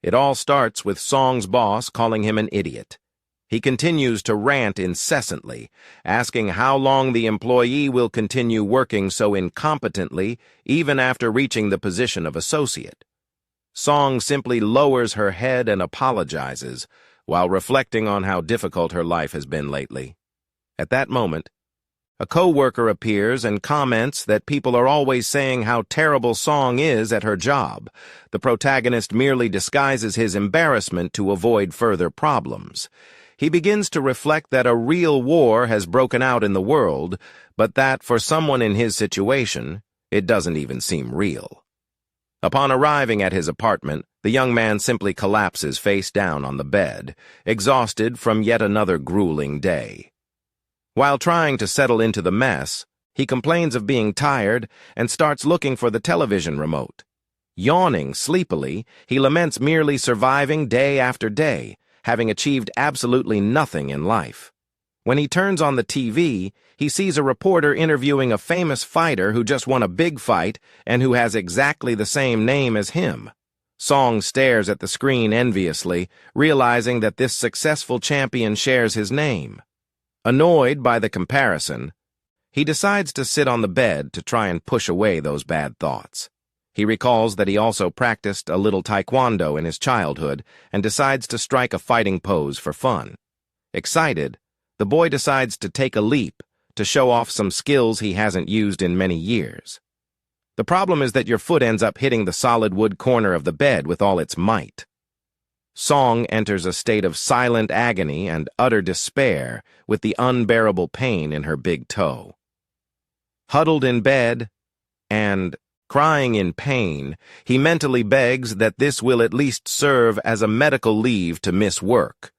It all starts with Song's boss calling him an idiot. He continues to rant incessantly, asking how long the employee will continue working so incompetently even after reaching the position of associate. Song simply lowers her head and apologizes, while reflecting on how difficult her life has been lately. At that moment, a co-worker appears and comments that people are always saying how terrible Song is at her job. The protagonist merely disguises his embarrassment to avoid further problems. He begins to reflect that a real war has broken out in the world, but that for someone in his situation, it doesn't even seem real. Upon arriving at his apartment, the young man simply collapses face down on the bed, exhausted from yet another grueling day. While trying to settle into the mess, he complains of being tired and starts looking for the television remote. Yawning sleepily, he laments merely surviving day after day, having achieved absolutely nothing in life. When he turns on the TV, he sees a reporter interviewing a famous fighter who just won a big fight and who has exactly the same name as him. Song stares at the screen enviously, realizing that this successful champion shares his name. Annoyed by the comparison, he decides to sit on the bed to try and push away those bad thoughts. He recalls that he also practiced a little taekwondo in his childhood and decides to strike a fighting pose for fun. Excited, the boy decides to take a leap to show off some skills he hasn't used in many years. The problem is that your foot ends up hitting the solid wood corner of the bed with all its might. Song enters a state of silent agony and utter despair with the unbearable pain in her big toe. Huddled in bed and crying in pain, he mentally begs that this will at least serve as a medical leave to miss work.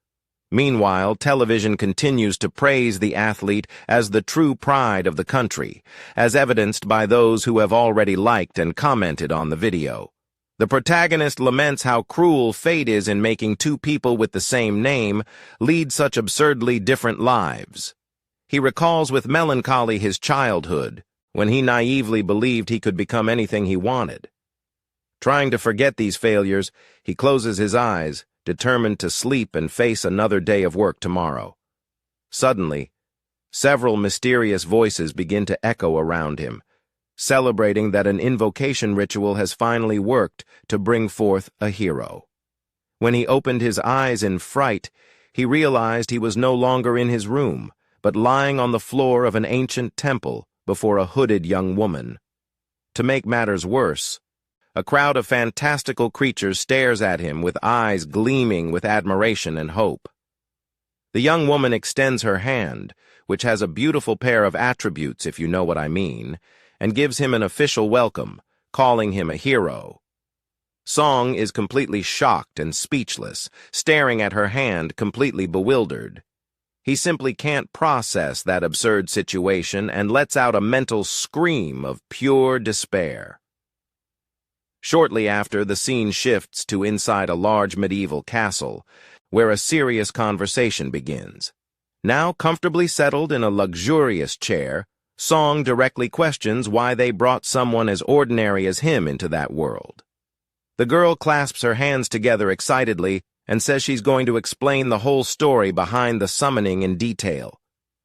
Meanwhile, television continues to praise the athlete as the true pride of the country, as evidenced by those who have already liked and commented on the video. The protagonist laments how cruel fate is in making two people with the same name lead such absurdly different lives. He recalls with melancholy his childhood, when he naively believed he could become anything he wanted. Trying to forget these failures, he closes his eyes, determined to sleep and face another day of work tomorrow. Suddenly, several mysterious voices begin to echo around him, celebrating that an invocation ritual has finally worked to bring forth a hero. When he opened his eyes in fright, he realized he was no longer in his room, but lying on the floor of an ancient temple before a hooded young woman. To make matters worse, a crowd of fantastical creatures stares at him with eyes gleaming with admiration and hope. The young woman extends her hand, which has a beautiful pair of attributes, if you know what I mean, and gives him an official welcome, calling him a hero. Song is completely shocked and speechless, staring at her hand, completely bewildered. He simply can't process that absurd situation and lets out a mental scream of pure despair. Shortly after, the scene shifts to inside a large medieval castle, where a serious conversation begins. Now comfortably settled in a luxurious chair, Song directly questions why they brought someone as ordinary as him into that world. The girl clasps her hands together excitedly and says she's going to explain the whole story behind the summoning in detail.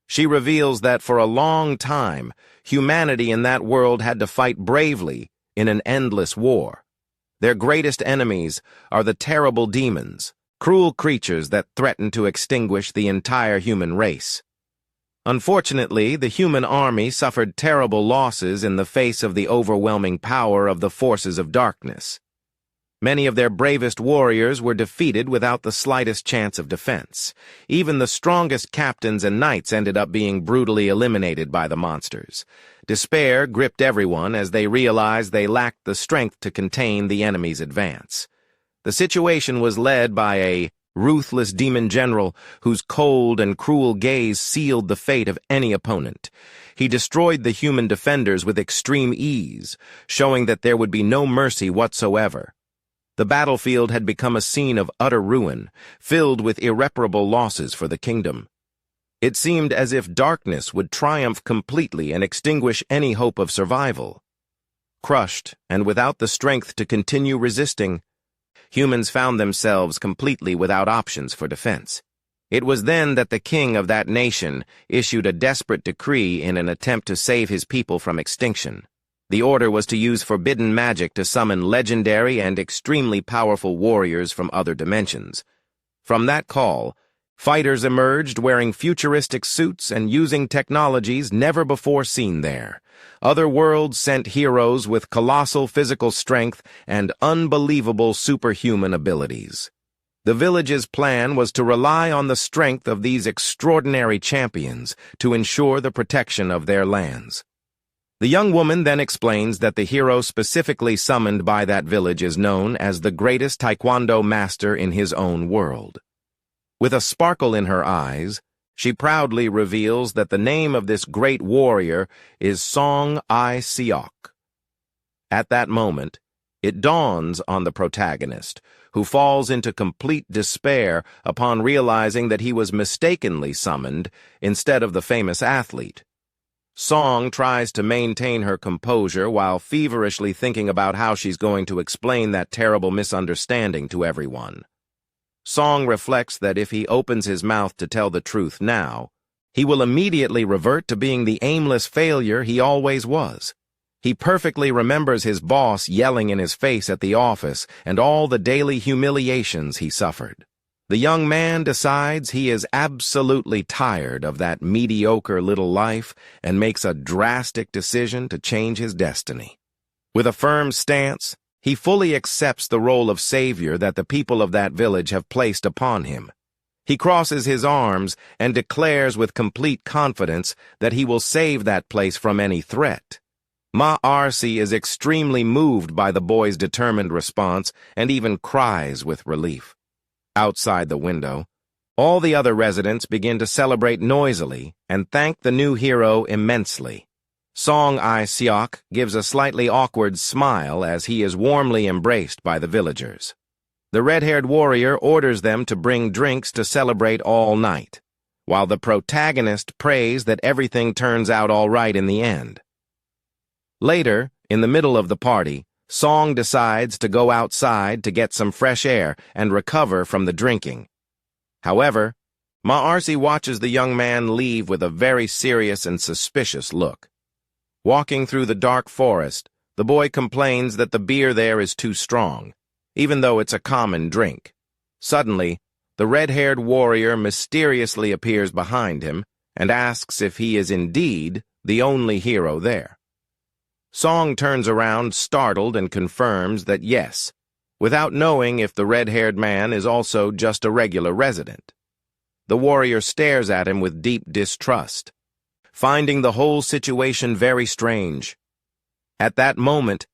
She reveals that for a long time, humanity in that world had to fight bravely in an endless war. Their greatest enemies are the terrible demons, cruel creatures that threaten to extinguish the entire human race. Unfortunately, the human army suffered terrible losses in the face of the overwhelming power of the forces of darkness. Many of their bravest warriors were defeated without the slightest chance of defense. Even the strongest captains and knights ended up being brutally eliminated by the monsters. Despair gripped everyone as they realized they lacked the strength to contain the enemy's advance. The situation was led by a ruthless demon general whose cold and cruel gaze sealed the fate of any opponent. He destroyed the human defenders with extreme ease, showing that there would be no mercy whatsoever. The battlefield had become a scene of utter ruin, filled with irreparable losses for the kingdom. It seemed as if darkness would triumph completely and extinguish any hope of survival. Crushed and without the strength to continue resisting, humans found themselves completely without options for defense. It was then that the king of that nation issued a desperate decree in an attempt to save his people from extinction. The order was to use forbidden magic to summon legendary and extremely powerful warriors from other dimensions. From that call, fighters emerged wearing futuristic suits and using technologies never before seen there. Other worlds sent heroes with colossal physical strength and unbelievable superhuman abilities. The village's plan was to rely on the strength of these extraordinary champions to ensure the protection of their lands. The young woman then explains that the hero specifically summoned by that village is known as the greatest taekwondo master in his own world. With a sparkle in her eyes, she proudly reveals that the name of this great warrior is Song I-seok. At that moment, it dawns on the protagonist, who falls into complete despair upon realizing that he was mistakenly summoned instead of the famous athlete. Song tries to maintain her composure while feverishly thinking about how she's going to explain that terrible misunderstanding to everyone. Song reflects that if he opens his mouth to tell the truth now, he will immediately revert to being the aimless failure he always was. He perfectly remembers his boss yelling in his face at the office and all the daily humiliations he suffered. The young man decides he is absolutely tired of that mediocre little life and makes a drastic decision to change his destiny. With a firm stance, he fully accepts the role of savior that the people of that village have placed upon him. He crosses his arms and declares with complete confidence that he will save that place from any threat. Ma-Arsi is extremely moved by the boy's determined response and even cries with relief. Outside the window, all the other residents begin to celebrate noisily and thank the new hero immensely. Song I-seok gives a slightly awkward smile as he is warmly embraced by the villagers. The red-haired warrior orders them to bring drinks to celebrate all night, while the protagonist prays that everything turns out all right in the end. Later, in the middle of the party, Song decides to go outside to get some fresh air and recover from the drinking. However, Ma-Arsi watches the young man leave with a very serious and suspicious look. Walking through the dark forest, the boy complains that the beer there is too strong, even though it's a common drink. Suddenly, the red-haired warrior mysteriously appears behind him and asks if he is indeed the only hero there. Song turns around startled and confirms that yes, without knowing if the red-haired man is also just a regular resident. The warrior stares at him with deep distrust, finding the whole situation very strange. At that moment,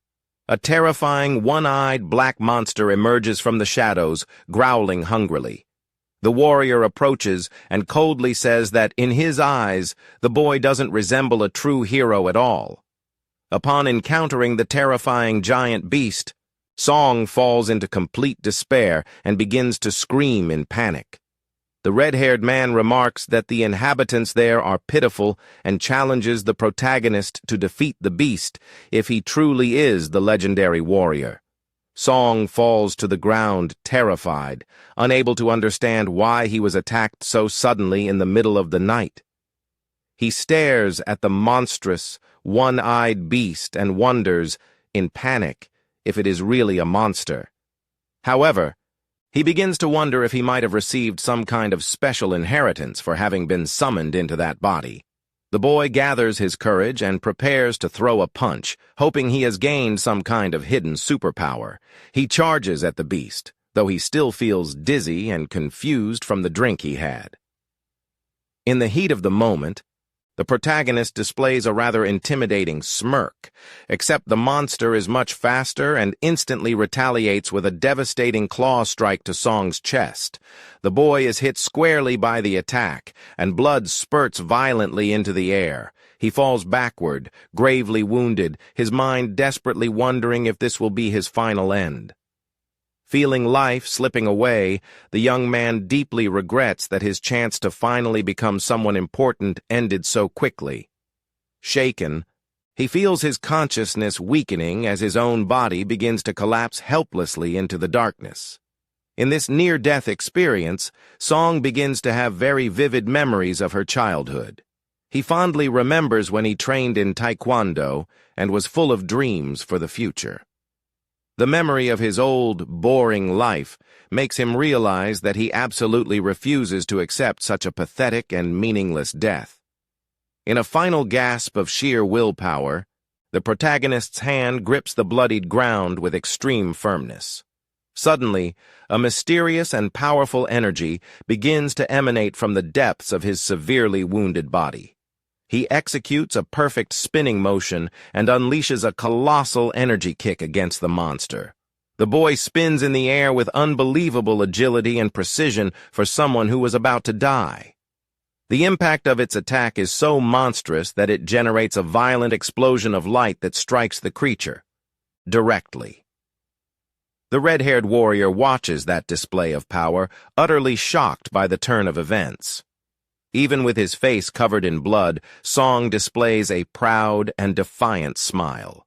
a terrifying one-eyed black monster emerges from the shadows, growling hungrily. The warrior approaches and coldly says that, in his eyes, the boy doesn't resemble a true hero at all. Upon encountering the terrifying giant beast, Song falls into complete despair and begins to scream in panic. The red-haired man remarks that the inhabitants there are pitiful and challenges the protagonist to defeat the beast if he truly is the legendary warrior. Song falls to the ground terrified, unable to understand why he was attacked so suddenly in the middle of the night. He stares at the monstrous, one-eyed beast and wonders, in panic, if it is really a monster. However, he begins to wonder if he might have received some kind of special inheritance for having been summoned into that body. The boy gathers his courage and prepares to throw a punch, hoping he has gained some kind of hidden superpower. He charges at the beast, though he still feels dizzy and confused from the drink he had. In the heat of the moment, the protagonist displays a rather intimidating smirk, except the monster is much faster and instantly retaliates with a devastating claw strike to Song's chest. The boy is hit squarely by the attack, and blood spurts violently into the air. He falls backward, gravely wounded, his mind desperately wondering if this will be his final end. Feeling life slipping away, the young man deeply regrets that his chance to finally become someone important ended so quickly. Shaken, He feels his consciousness weakening as his own body begins to collapse helplessly into the darkness. In this near-death experience, Song begins to have very vivid memories of her childhood. He fondly remembers when he trained in Taekwondo and was full of dreams for the future. The memory of his old, boring life makes him realize that he absolutely refuses to accept such a pathetic and meaningless death. In a final gasp of sheer willpower, the protagonist's hand grips the bloodied ground with extreme firmness. Suddenly, a mysterious and powerful energy begins to emanate from the depths of his severely wounded body. He executes a perfect spinning motion and unleashes a colossal energy kick against the monster. The boy spins in the air with unbelievable agility and precision for someone who was about to die. The impact of its attack is so monstrous that it generates a violent explosion of light that strikes the creature directly. The red-haired warrior watches that display of power, utterly shocked by the turn of events. Even with his face covered in blood, Song displays a proud and defiant smile.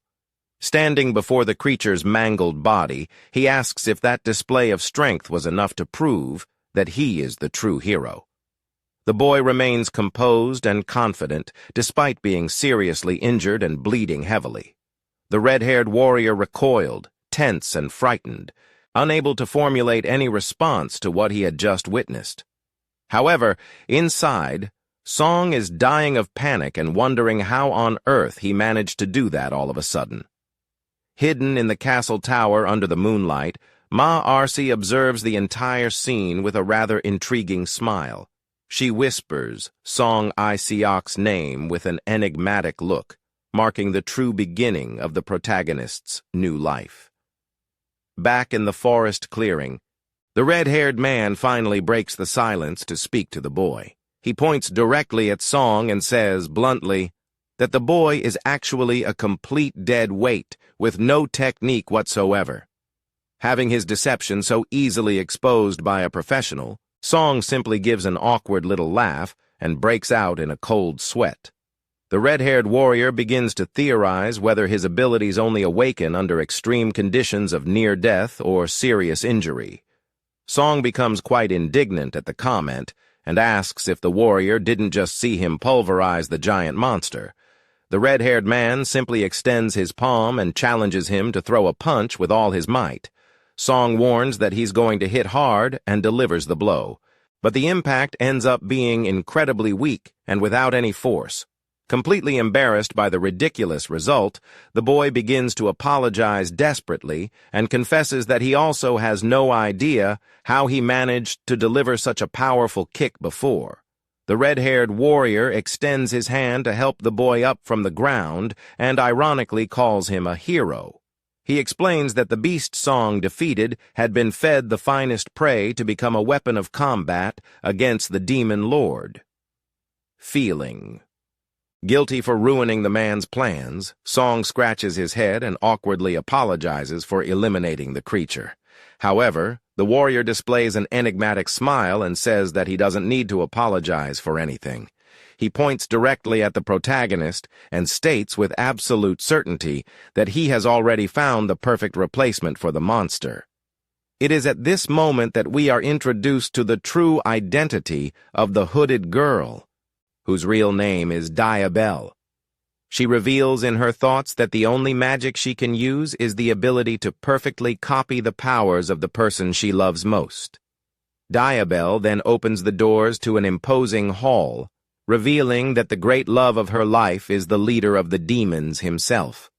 Standing before the creature's mangled body, he asks if that display of strength was enough to prove that he is the true hero. The boy remains composed and confident, despite being seriously injured and bleeding heavily. The red-haired warrior recoiled, tense and frightened, unable to formulate any response to what he had just witnessed. However, inside, Song is dying of panic and wondering how on earth he managed to do that all of a sudden. Hidden in the castle tower under the moonlight, Ma Arcee observes the entire scene with a rather intriguing smile. She whispers Song Isiok's name with an enigmatic look, marking the true beginning of the protagonist's new life. Back in the forest clearing, the red-haired man finally breaks the silence to speak to the boy. He points directly at Song and says bluntly that the boy is actually a complete dead weight with no technique whatsoever. Having his deception so easily exposed by a professional, Song simply gives an awkward little laugh and breaks out in a cold sweat. The red-haired warrior begins to theorize whether his abilities only awaken under extreme conditions of near death or serious injury. Song becomes quite indignant at the comment and asks if the warrior didn't just see him pulverize the giant monster. The red-haired man simply extends his palm and challenges him to throw a punch with all his might. Song warns that he's going to hit hard and delivers the blow, but the impact ends up being incredibly weak and without any force. Completely embarrassed by the ridiculous result, the boy begins to apologize desperately and confesses that he also has no idea how he managed to deliver such a powerful kick before. The red-haired warrior extends his hand to help the boy up from the ground and ironically calls him a hero. He explains that the beast Song defeated had been fed the finest prey to become a weapon of combat against the demon lord. Feeling. Guilty for ruining the man's plans, Song scratches his head and awkwardly apologizes for eliminating the creature. However, the warrior displays an enigmatic smile and says that he doesn't need to apologize for anything. He points directly at the protagonist and states with absolute certainty that he has already found the perfect replacement for the monster. It is at this moment that we are introduced to the true identity of the hooded girl, whose real name is Yahello. She reveals in her thoughts that the only magic she can use is the ability to perfectly copy the powers of the person she loves most. Yahello then opens the doors to an imposing hall, revealing that the great love of her life is the leader of the demons himself.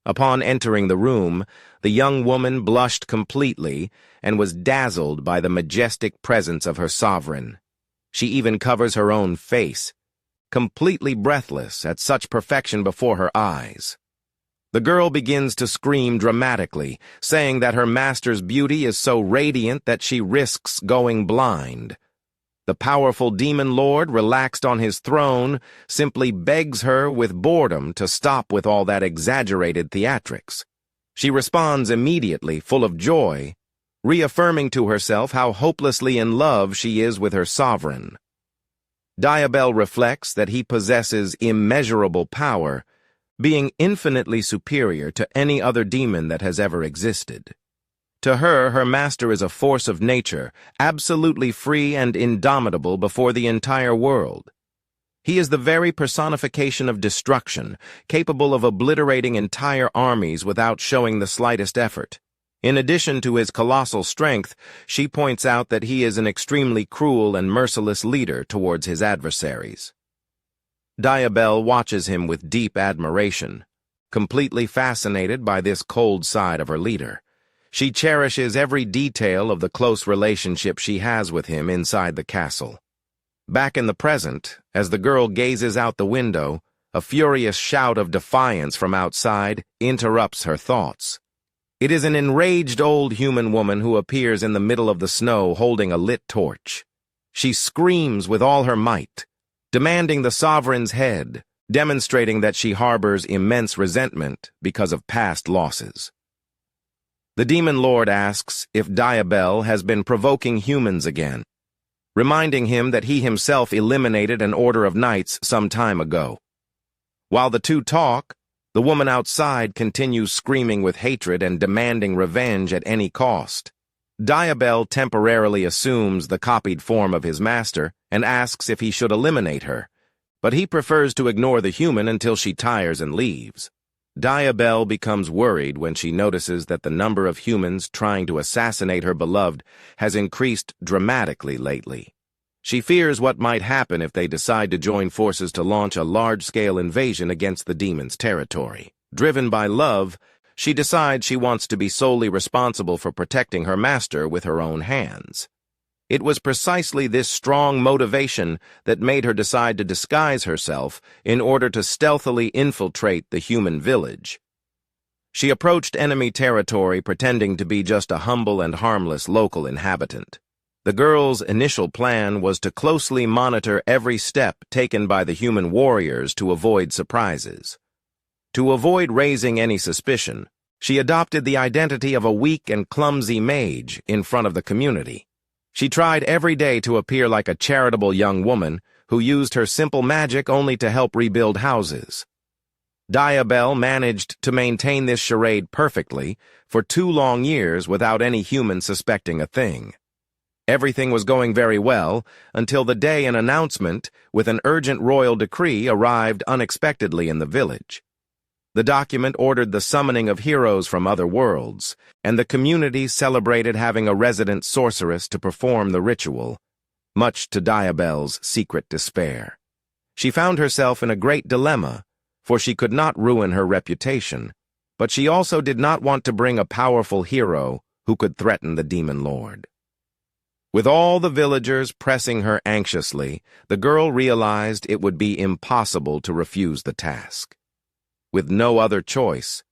Upon entering the room, the young woman blushed completely and was dazzled by the majestic presence of her sovereign. She even covers her own face, completely breathless at such perfection before her eyes. The girl begins to scream dramatically, saying that her master's beauty is so radiant that she risks going blind. The powerful demon lord, relaxed on his throne, simply begs her with boredom to stop with all that exaggerated theatrics. She responds immediately, full of joy, reaffirming to herself how hopelessly in love she is with her sovereign. Yahello reflects that he possesses immeasurable power, being infinitely superior to any other demon that has ever existed. To her, her master is a force of nature, absolutely free and indomitable before the entire world. He is the very personification of destruction, capable of obliterating entire armies without showing the slightest effort. In addition to his colossal strength, she points out that he is an extremely cruel and merciless leader towards his adversaries. Diabel watches him with deep admiration, completely fascinated by this cold side of her leader. She cherishes every detail of the close relationship she has with him inside the castle. Back in the present, as the girl gazes out the window, a furious shout of defiance from outside interrupts her thoughts. It is an enraged old human woman who appears in the middle of the snow holding a lit torch. She screams with all her might, demanding the sovereign's head, demonstrating that she harbors immense resentment because of past losses. The demon lord asks if Diabel has been provoking humans again, reminding him that he himself eliminated an order of knights some time ago. While the two talk, the woman outside continues screaming with hatred and demanding revenge at any cost. Diabel temporarily assumes the copied form of his master and asks if he should eliminate her, but he prefers to ignore the human until she tires and leaves. Diabel becomes worried when she notices that the number of humans trying to assassinate her beloved has increased dramatically lately. She fears what might happen if they decide to join forces to launch a large-scale invasion against the demon's territory. Driven by love, she decides she wants to be solely responsible for protecting her master with her own hands. It was precisely this strong motivation that made her decide to disguise herself in order to stealthily infiltrate the human village. She approached enemy territory pretending to be just a humble and harmless local inhabitant. The girl's initial plan was to closely monitor every step taken by the human warriors to avoid surprises. To avoid raising any suspicion, she adopted the identity of a weak and clumsy mage in front of the community. She tried every day to appear like a charitable young woman who used her simple magic only to help rebuild houses. Diabel managed to maintain this charade perfectly for 2 long years without any human suspecting a thing. Everything was going very well until the day an announcement with an urgent royal decree arrived unexpectedly in the village. The document ordered the summoning of heroes from other worlds, and the community celebrated having a resident sorceress to perform the ritual, much to Diabel's secret despair. She found herself in a great dilemma, for she could not ruin her reputation, but she also did not want to bring a powerful hero who could threaten the demon lord. With all the villagers pressing her anxiously, the girl realized it would be impossible to refuse the task. With no other choice,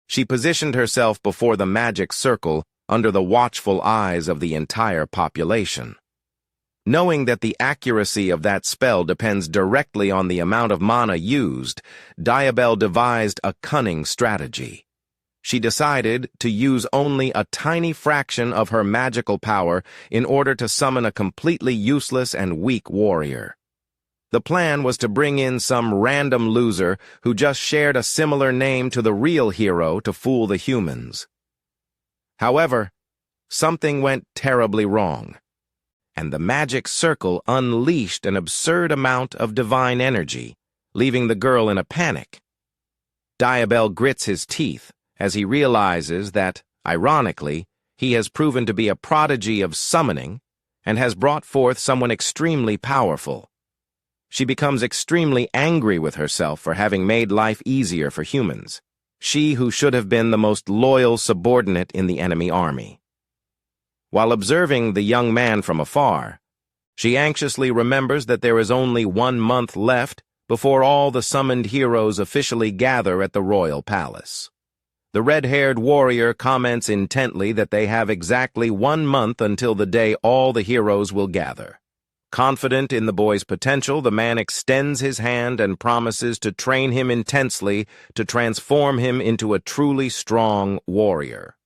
she positioned herself before the magic circle under the watchful eyes of the entire population. Knowing that the accuracy of that spell depends directly on the amount of mana used, Diabel devised a cunning strategy. She decided to use only a tiny fraction of her magical power in order to summon a completely useless and weak warrior. The plan was to bring in some random loser who just shared a similar name to the real hero to fool the humans. However, something went terribly wrong, and the magic circle unleashed an absurd amount of divine energy, leaving the girl in a panic. Diabel grits his teeth as he realizes that, ironically, he has proven to be a prodigy of summoning and has brought forth someone extremely powerful. She becomes extremely angry with herself for having made life easier for humans, she who should have been the most loyal subordinate in the enemy army. While observing the young man from afar, she anxiously remembers that there is only 1 month left before all the summoned heroes officially gather at the royal palace. The red-haired warrior comments intently that they have exactly 1 month until the day all the heroes will gather. Confident in the boy's potential, the man extends his hand and promises to train him intensely to transform him into a truly strong warrior.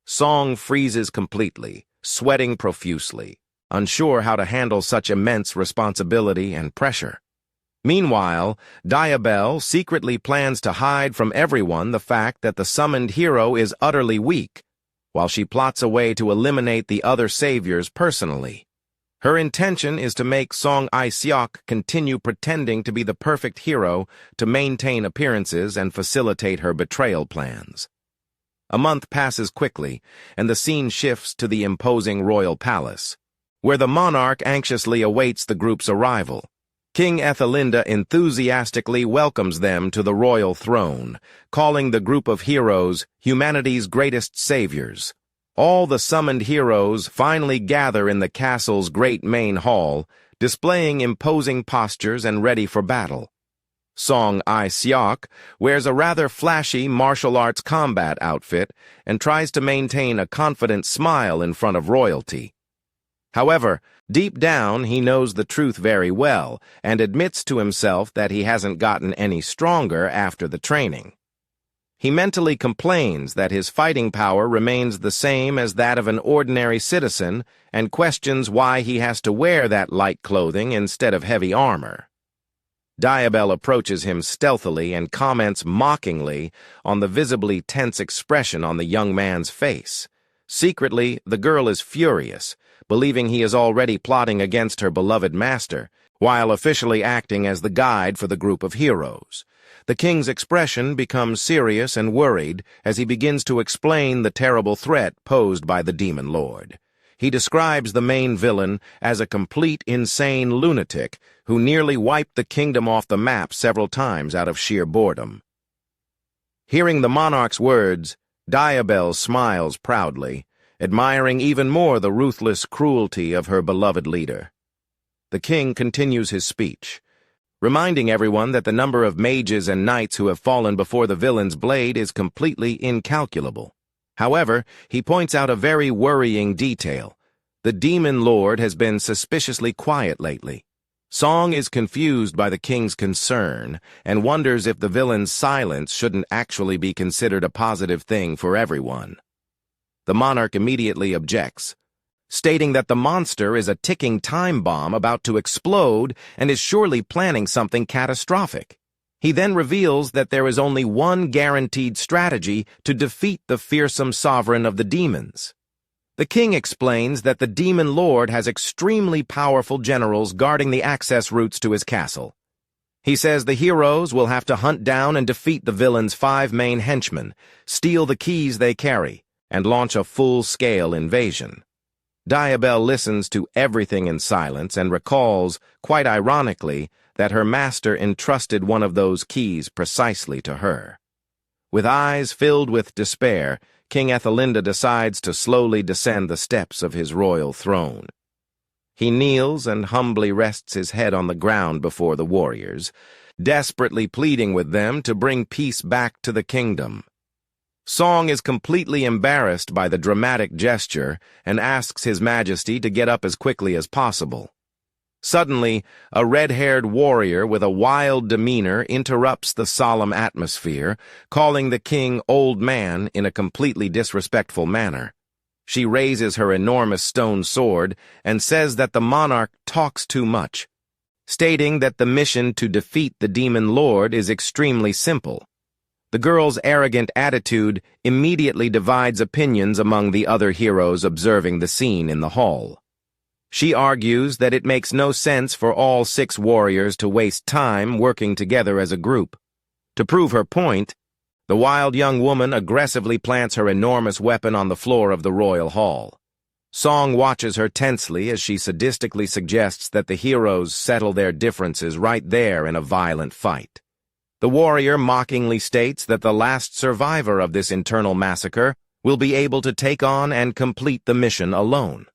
Song freezes completely, sweating profusely, unsure how to handle such immense responsibility and pressure. Meanwhile, Yahello secretly plans to hide from everyone the fact that the summoned hero is utterly weak, while she plots a way to eliminate the other saviors personally. Her intention is to make Song Seok continue pretending to be the perfect hero to maintain appearances and facilitate her betrayal plans. A month passes quickly, and the scene shifts to the imposing royal palace, where the monarch anxiously awaits the group's arrival. King Ethelinda enthusiastically welcomes them to the royal throne, calling the group of heroes humanity's greatest saviors. All the summoned heroes finally gather in the castle's great main hall, displaying imposing postures and ready for battle. Song Seok wears a rather flashy martial arts combat outfit and tries to maintain a confident smile in front of royalty. However, deep down he knows the truth very well and admits to himself that he hasn't gotten any stronger after the training. He mentally complains that his fighting power remains the same as that of an ordinary citizen and questions why he has to wear that light clothing instead of heavy armor. Yahello approaches him stealthily and comments mockingly on the visibly tense expression on the young man's face. Secretly, the girl is furious, believing he is already plotting against her beloved master, while officially acting as the guide for the group of heroes. The king's expression becomes serious and worried as he begins to explain the terrible threat posed by the demon lord. He describes the main villain as a complete insane lunatic who nearly wiped the kingdom off the map several times out of sheer boredom. Hearing the monarch's words, Yahello smiles proudly, admiring even more the ruthless cruelty of her beloved leader. The king continues his speech, reminding everyone that the number of mages and knights who have fallen before the villain's blade is completely incalculable. However, he points out a very worrying detail. The demon lord has been suspiciously quiet lately. Song is confused by the king's concern and wonders if the villain's silence shouldn't actually be considered a positive thing for everyone. The monarch immediately objects, stating that the monster is a ticking time bomb about to explode and is surely planning something catastrophic. He then reveals that there is only one guaranteed strategy to defeat the fearsome sovereign of the demons. The king explains that the demon lord has extremely powerful generals guarding the access routes to his castle. He says the heroes will have to hunt down and defeat the villain's 5 main henchmen, steal the keys they carry, and launch a full-scale invasion. Yahello listens to everything in silence and recalls, quite ironically, that her master entrusted one of those keys precisely to her. With eyes filled with despair, King Ethelinda decides to slowly descend the steps of his royal throne. He kneels and humbly rests his head on the ground before the warriors, desperately pleading with them to bring peace back to the kingdom. Song is completely embarrassed by the dramatic gesture and asks His Majesty to get up as quickly as possible. Suddenly, a red-haired warrior with a wild demeanor interrupts the solemn atmosphere, calling the king old man in a completely disrespectful manner. She raises her enormous stone sword and says that the monarch talks too much, stating that the mission to defeat the demon lord is extremely simple. The girl's arrogant attitude immediately divides opinions among the other heroes observing the scene in the hall. She argues that it makes no sense for all 6 warriors to waste time working together as a group. To prove her point, the wild young woman aggressively plants her enormous weapon on the floor of the royal hall. Song watches her tensely as she sadistically suggests that the heroes settle their differences right there in a violent fight. The warrior mockingly states that the last survivor of this internal massacre will be able to take on and complete the mission alone.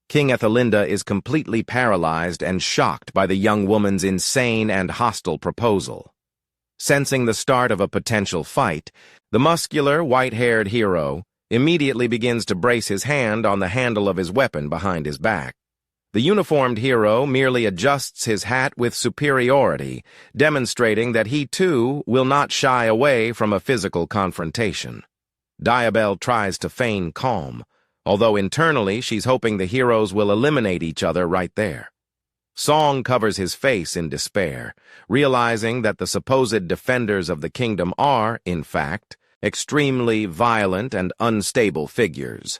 King Ethelinda is completely paralyzed and shocked by the young woman's insane and hostile proposal. Sensing the start of a potential fight, the muscular, white-haired hero immediately begins to brace his hand on the handle of his weapon behind his back. The uniformed hero merely adjusts his hat with superiority, demonstrating that he, too, will not shy away from a physical confrontation. Yahello tries to feign calm, although internally she's hoping the heroes will eliminate each other right there. Song covers his face in despair, realizing that the supposed defenders of the kingdom are, in fact, extremely violent and unstable figures.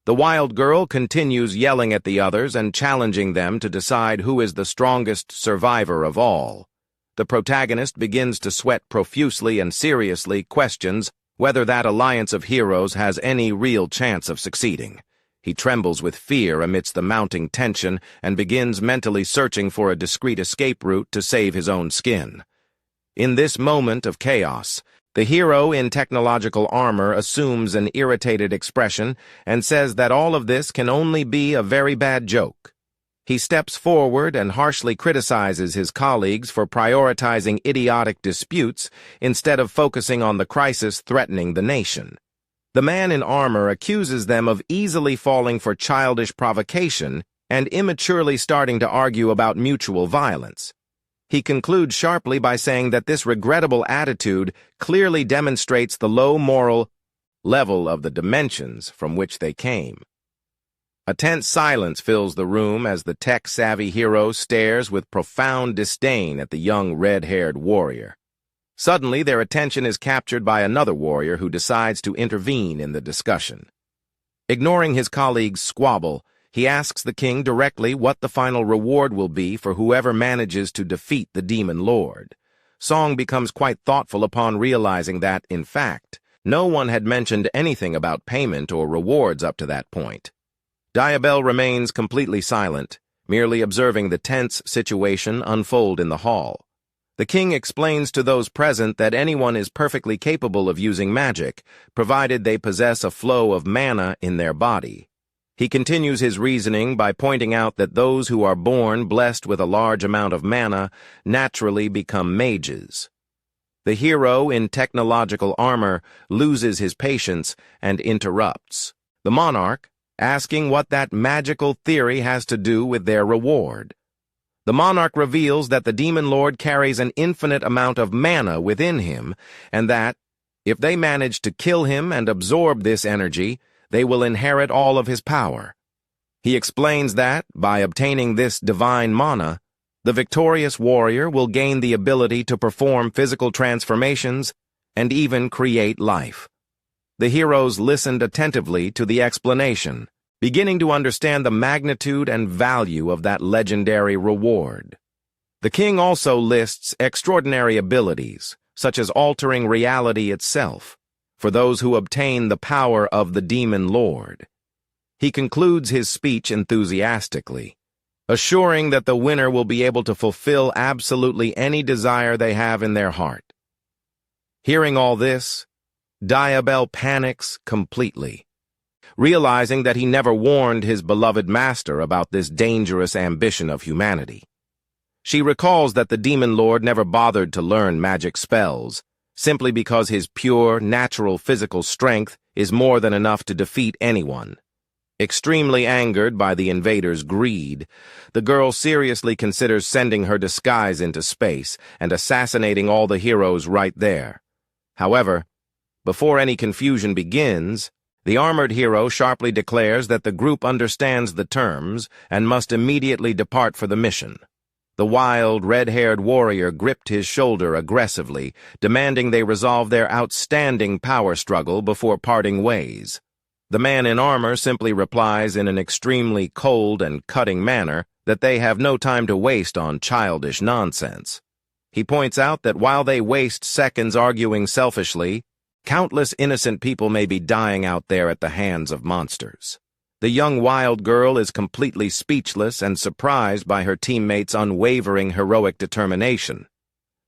The wild girl continues yelling at the others and challenging them to decide who is the strongest survivor of all. The protagonist begins to sweat profusely and seriously questions whether that alliance of heroes has any real chance of succeeding. He trembles with fear amidst the mounting tension and begins mentally searching for a discreet escape route to save his own skin. In this moment of chaos, the hero in technological armor assumes an irritated expression and says that all of this can only be a very bad joke. He steps forward and harshly criticizes his colleagues for prioritizing idiotic disputes instead of focusing on the crisis threatening the nation. The man in armor accuses them of easily falling for childish provocation and immaturely starting to argue about mutual violence. He concludes sharply by saying that this regrettable attitude clearly demonstrates the low moral level of the dimensions from which they came. A tense silence fills the room as the tech-savvy hero stares with profound disdain at the young red-haired warrior. Suddenly, their attention is captured by another warrior who decides to intervene in the discussion. Ignoring his colleague's squabble, he asks the king directly what the final reward will be for whoever manages to defeat the demon lord. Song becomes quite thoughtful upon realizing that, in fact, no one had mentioned anything about payment or rewards up to that point. Yahello remains completely silent, merely observing the tense situation unfold in the hall. The king explains to those present that anyone is perfectly capable of using magic, provided they possess a flow of mana in their body. He continues his reasoning by pointing out that those who are born blessed with a large amount of mana naturally become mages. The hero in technological armor loses his patience and interrupts the monarch, asking what that magical theory has to do with their reward. The monarch reveals that the demon lord carries an infinite amount of mana within him, and that, if they manage to kill him and absorb this energy, they will inherit all of his power. He explains that, by obtaining this divine mana, the victorious warrior will gain the ability to perform physical transformations and even create life. The heroes listened attentively to the explanation, beginning to understand the magnitude and value of that legendary reward. The king also lists extraordinary abilities, such as altering reality itself, for those who obtain the power of the demon lord. He concludes his speech enthusiastically, assuring that the winner will be able to fulfill absolutely any desire they have in their heart. Hearing all this, Yahello panics completely, realizing that he never warned his beloved master about this dangerous ambition of humanity. She recalls that the demon lord never bothered to learn magic spells, simply because his pure, natural physical strength is more than enough to defeat anyone. Extremely angered by the invader's greed, the girl seriously considers sending her disguise into space and assassinating all the heroes right there. However, before any confusion begins, the armored hero sharply declares that the group understands the terms and must immediately depart for the mission. The wild, red-haired warrior gripped his shoulder aggressively, demanding they resolve their outstanding power struggle before parting ways. The man in armor simply replies in an extremely cold and cutting manner that they have no time to waste on childish nonsense. He points out that while they waste seconds arguing selfishly, countless innocent people may be dying out there at the hands of monsters. The young wild girl is completely speechless and surprised by her teammates' unwavering heroic determination.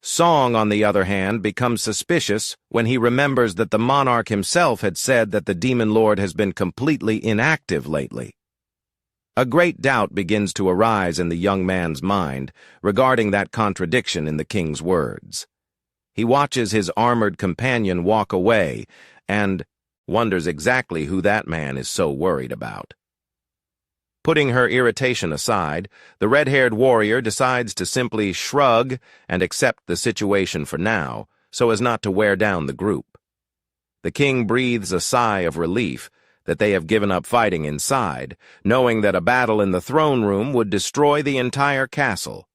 Song, on the other hand, becomes suspicious when he remembers that the monarch himself had said that the demon lord has been completely inactive lately. A great doubt begins to arise in the young man's mind regarding that contradiction in the king's words. He watches his armored companion walk away and wonders exactly who that man is so worried about. Putting her irritation aside, the red-haired warrior decides to simply shrug and accept the situation for now, so as not to wear down the group. The king breathes a sigh of relief that they have given up fighting inside, knowing that a battle in the throne room would destroy the entire castle.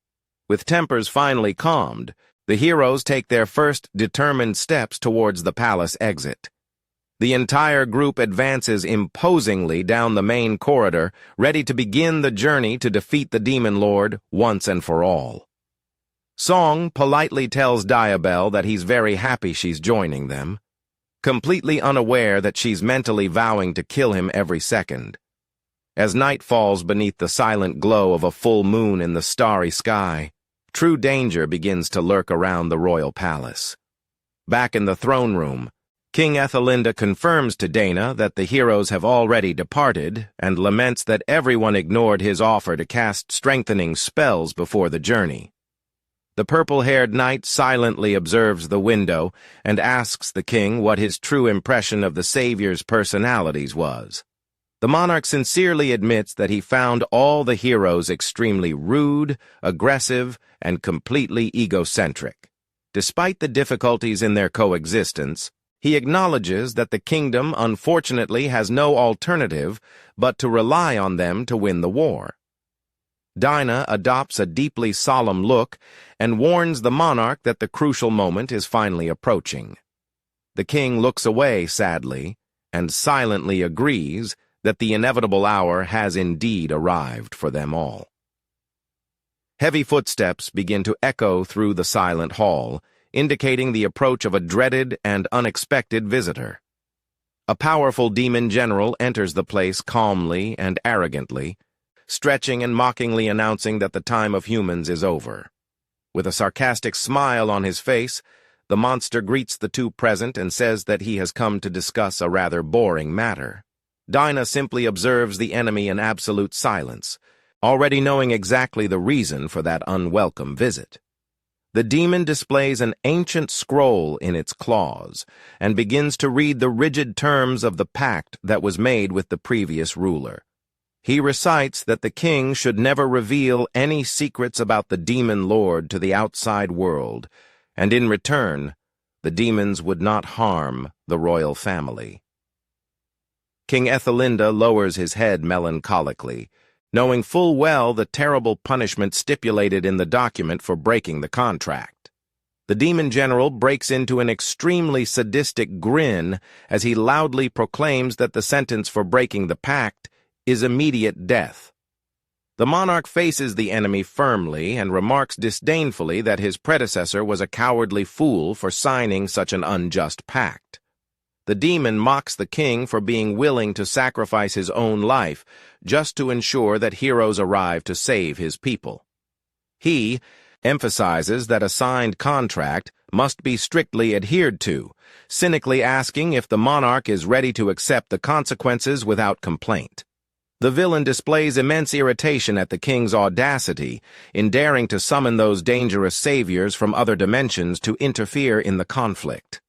With tempers finally calmed, the heroes take their first determined steps towards the palace exit. The entire group advances imposingly down the main corridor, ready to begin the journey to defeat the Demon Lord once and for all. Song politely tells Diabel that he's very happy she's joining them, completely unaware that she's mentally vowing to kill him every second. As night falls beneath the silent glow of a full moon in the starry sky, true danger begins to lurk around the royal palace. Back in the throne room, King Ethelinda confirms to Dana that the heroes have already departed and laments that everyone ignored his offer to cast strengthening spells before the journey. The purple-haired knight silently observes the window and asks the king what his true impression of the savior's personalities was. The monarch sincerely admits that he found all the heroes extremely rude, aggressive, and completely egocentric. Despite the difficulties in their coexistence, he acknowledges that the kingdom unfortunately has no alternative but to rely on them to win the war. Dinah adopts a deeply solemn look and warns the monarch that the crucial moment is finally approaching. The king looks away sadly and silently agrees that the inevitable hour has indeed arrived for them all. Heavy footsteps begin to echo through the silent hall, indicating the approach of a dreaded and unexpected visitor. A powerful demon general enters the place calmly and arrogantly, stretching and mockingly announcing that the time of humans is over. With a sarcastic smile on his face, the monster greets the two present and says that he has come to discuss a rather boring matter. Dinah simply observes the enemy in absolute silence, already knowing exactly the reason for that unwelcome visit. The demon displays an ancient scroll in its claws and begins to read the rigid terms of the pact that was made with the previous ruler. He recites that the king should never reveal any secrets about the demon lord to the outside world, and in return, the demons would not harm the royal family. King Ethelinda lowers his head melancholically, knowing full well the terrible punishment stipulated in the document for breaking the contract. The demon general breaks into an extremely sadistic grin as he loudly proclaims that the sentence for breaking the pact is immediate death. The monarch faces the enemy firmly and remarks disdainfully that his predecessor was a cowardly fool for signing such an unjust pact. The demon mocks the king for being willing to sacrifice his own life just to ensure that heroes arrive to save his people. He emphasizes that a signed contract must be strictly adhered to, cynically asking if the monarch is ready to accept the consequences without complaint. The villain displays immense irritation at the king's audacity in daring to summon those dangerous saviors from other dimensions to interfere in the conflict.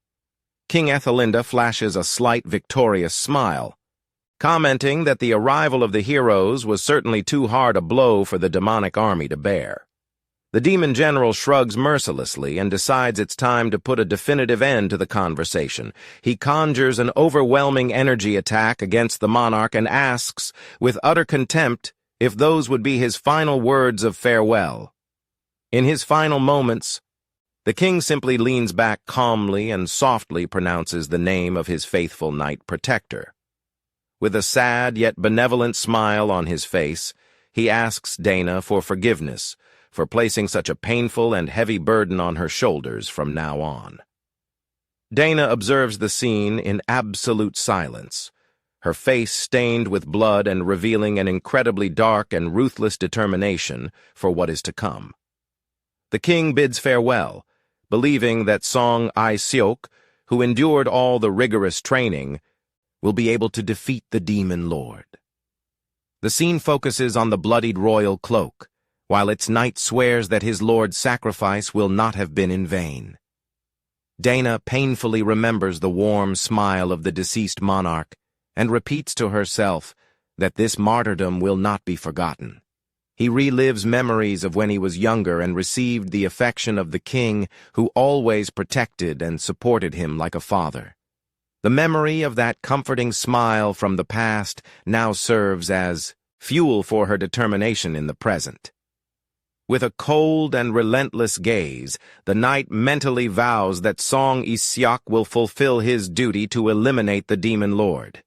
King Ethelinda flashes a slight victorious smile, commenting that the arrival of the heroes was certainly too hard a blow for the demonic army to bear. The demon general shrugs mercilessly and decides it's time to put a definitive end to the conversation. He conjures an overwhelming energy attack against the monarch and asks, with utter contempt, if those would be his final words of farewell. In his final moments, the king simply leans back calmly and softly pronounces the name of his faithful knight protector. With a sad yet benevolent smile on his face, he asks Dana for forgiveness for placing such a painful and heavy burden on her shoulders from now on. Dana observes the scene in absolute silence, her face stained with blood and revealing an incredibly dark and ruthless determination for what is to come. The king bids farewell, believing that Song Ai-seok, who endured all the rigorous training, will be able to defeat the demon lord. The scene focuses on the bloodied royal cloak, while its knight swears that his lord's sacrifice will not have been in vain. Dana painfully remembers the warm smile of the deceased monarch and repeats to herself that this martyrdom will not be forgotten. He relives memories of when he was younger and received the affection of the king who always protected and supported him like a father. The memory of that comforting smile from the past now serves as fuel for her determination in the present. With a cold and relentless gaze, the knight mentally vows that Song Iseok will fulfill his duty to eliminate the demon lord.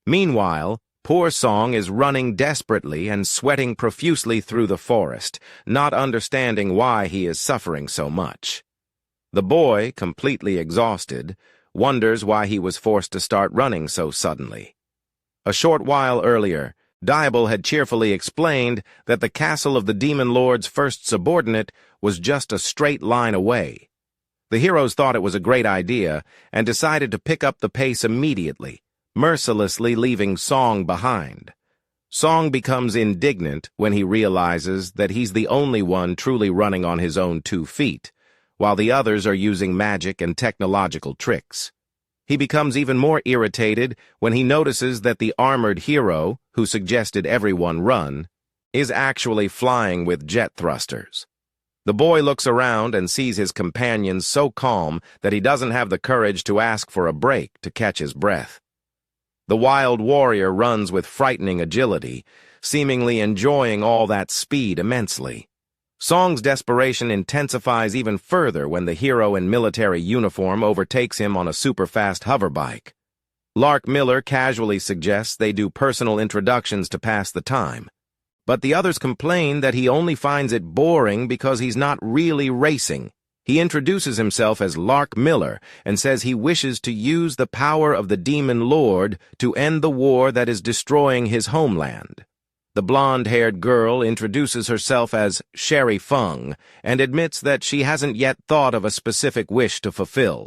Meanwhile, poor Song is running desperately and sweating profusely through the forest, not understanding why he is suffering so much. The boy, completely exhausted, wonders why he was forced to start running so suddenly. A short while earlier, Diabol had cheerfully explained that the castle of the Demon Lord's first subordinate was just a straight line away. The heroes thought it was a great idea and decided to pick up the pace immediately, mercilessly leaving Song behind. Song becomes indignant when he realizes that he's the only one truly running on his own 2 feet, while the others are using magic and technological tricks. He becomes even more irritated when he notices that the armored hero, who suggested everyone run, is actually flying with jet thrusters. The boy looks around and sees his companions so calm that he doesn't have the courage to ask for a break to catch his breath. The wild warrior runs with frightening agility, seemingly enjoying all that speed immensely. Song's desperation intensifies even further when the hero in military uniform overtakes him on a super-fast hoverbike. Lark Miller casually suggests they do personal introductions to pass the time, but the others complain that he only finds it boring because he's not really racing. He introduces himself as Lark Miller and says he wishes to use the power of the Demon Lord to end the war that is destroying his homeland. The blonde-haired girl introduces herself as Sherry Fung and admits that she hasn't yet thought of a specific wish to fulfill.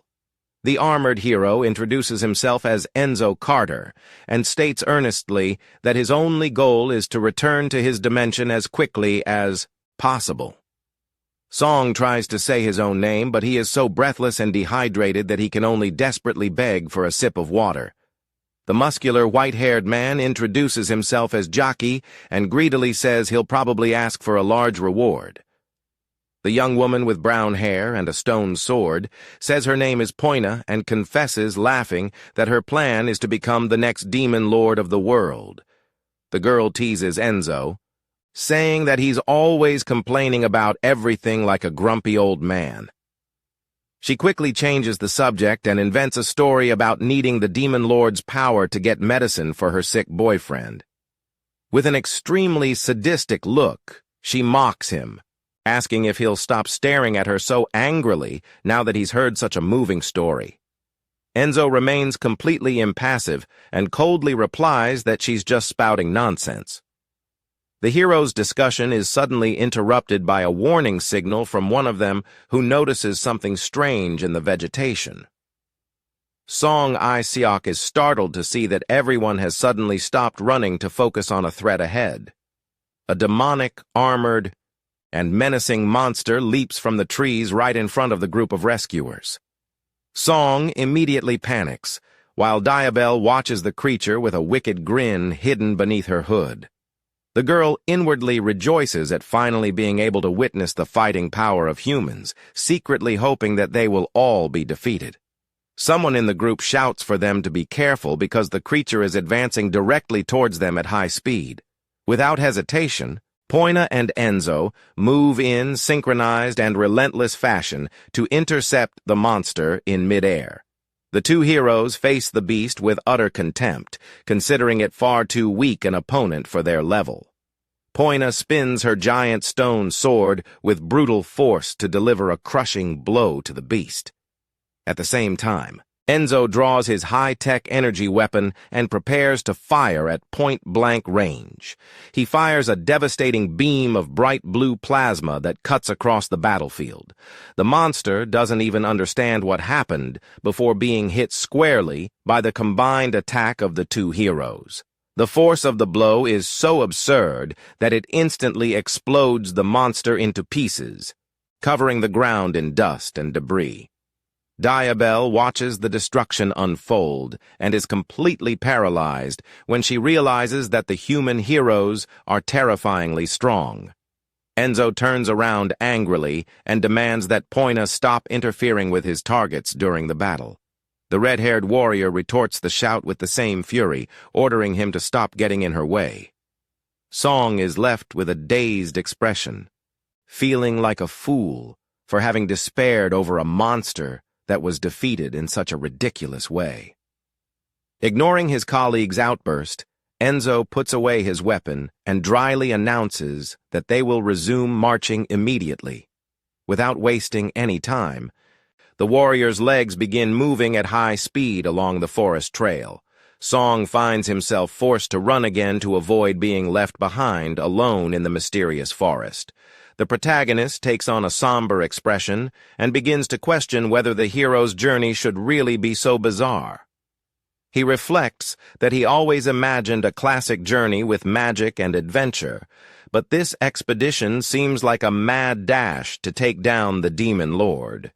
The armored hero introduces himself as Enzo Carter and states earnestly that his only goal is to return to his dimension as quickly as possible. Song tries to say his own name, but he is so breathless and dehydrated that he can only desperately beg for a sip of water. The muscular, white-haired man introduces himself as Jockey and greedily says he'll probably ask for a large reward. The young woman with brown hair and a stone sword says her name is Poina and confesses, laughing, that her plan is to become the next demon lord of the world. The girl teases Enzo, saying that he's always complaining about everything like a grumpy old man. She quickly changes the subject and invents a story about needing the Demon Lord's power to get medicine for her sick boyfriend. With an extremely sadistic look, she mocks him, asking if he'll stop staring at her so angrily now that he's heard such a moving story. Enzo remains completely impassive and coldly replies that she's just spouting nonsense. The hero's discussion is suddenly interrupted by a warning signal from one of them who notices something strange in the vegetation. Song Iseok is startled to see that everyone has suddenly stopped running to focus on a threat ahead. A demonic, armored, and menacing monster leaps from the trees right in front of the group of rescuers. Song immediately panics, while Diabol watches the creature with a wicked grin hidden beneath her hood. The girl inwardly rejoices at finally being able to witness the fighting power of humans, secretly hoping that they will all be defeated. Someone in the group shouts for them to be careful because the creature is advancing directly towards them at high speed. Without hesitation, Poina and Enzo move in synchronized and relentless fashion to intercept the monster in midair. The two heroes face the beast with utter contempt, considering it far too weak an opponent for their level. Poina spins her giant stone sword with brutal force to deliver a crushing blow to the beast. At the same time, Enzo draws his high-tech energy weapon and prepares to fire at point-blank range. He fires a devastating beam of bright blue plasma that cuts across the battlefield. The monster doesn't even understand what happened before being hit squarely by the combined attack of the two heroes. The force of the blow is so absurd that it instantly explodes the monster into pieces, covering the ground in dust and debris. Diabol watches the destruction unfold and is completely paralyzed when she realizes that the human heroes are terrifyingly strong. Enzo turns around angrily and demands that Poina stop interfering with his targets during the battle. The red-haired warrior retorts the shout with the same fury, ordering him to stop getting in her way. Song is left with a dazed expression, feeling like a fool for having despaired over a monster that was defeated in such a ridiculous way. Ignoring his colleague's outburst, Enzo puts away his weapon and dryly announces that they will resume marching immediately. Without wasting any time, the warrior's legs begin moving at high speed along the forest trail. Song finds himself forced to run again to avoid being left behind alone in the mysterious forest. The protagonist takes on a somber expression and begins to question whether the hero's journey should really be so bizarre. He reflects that he always imagined a classic journey with magic and adventure, but this expedition seems like a mad dash to take down the demon lord.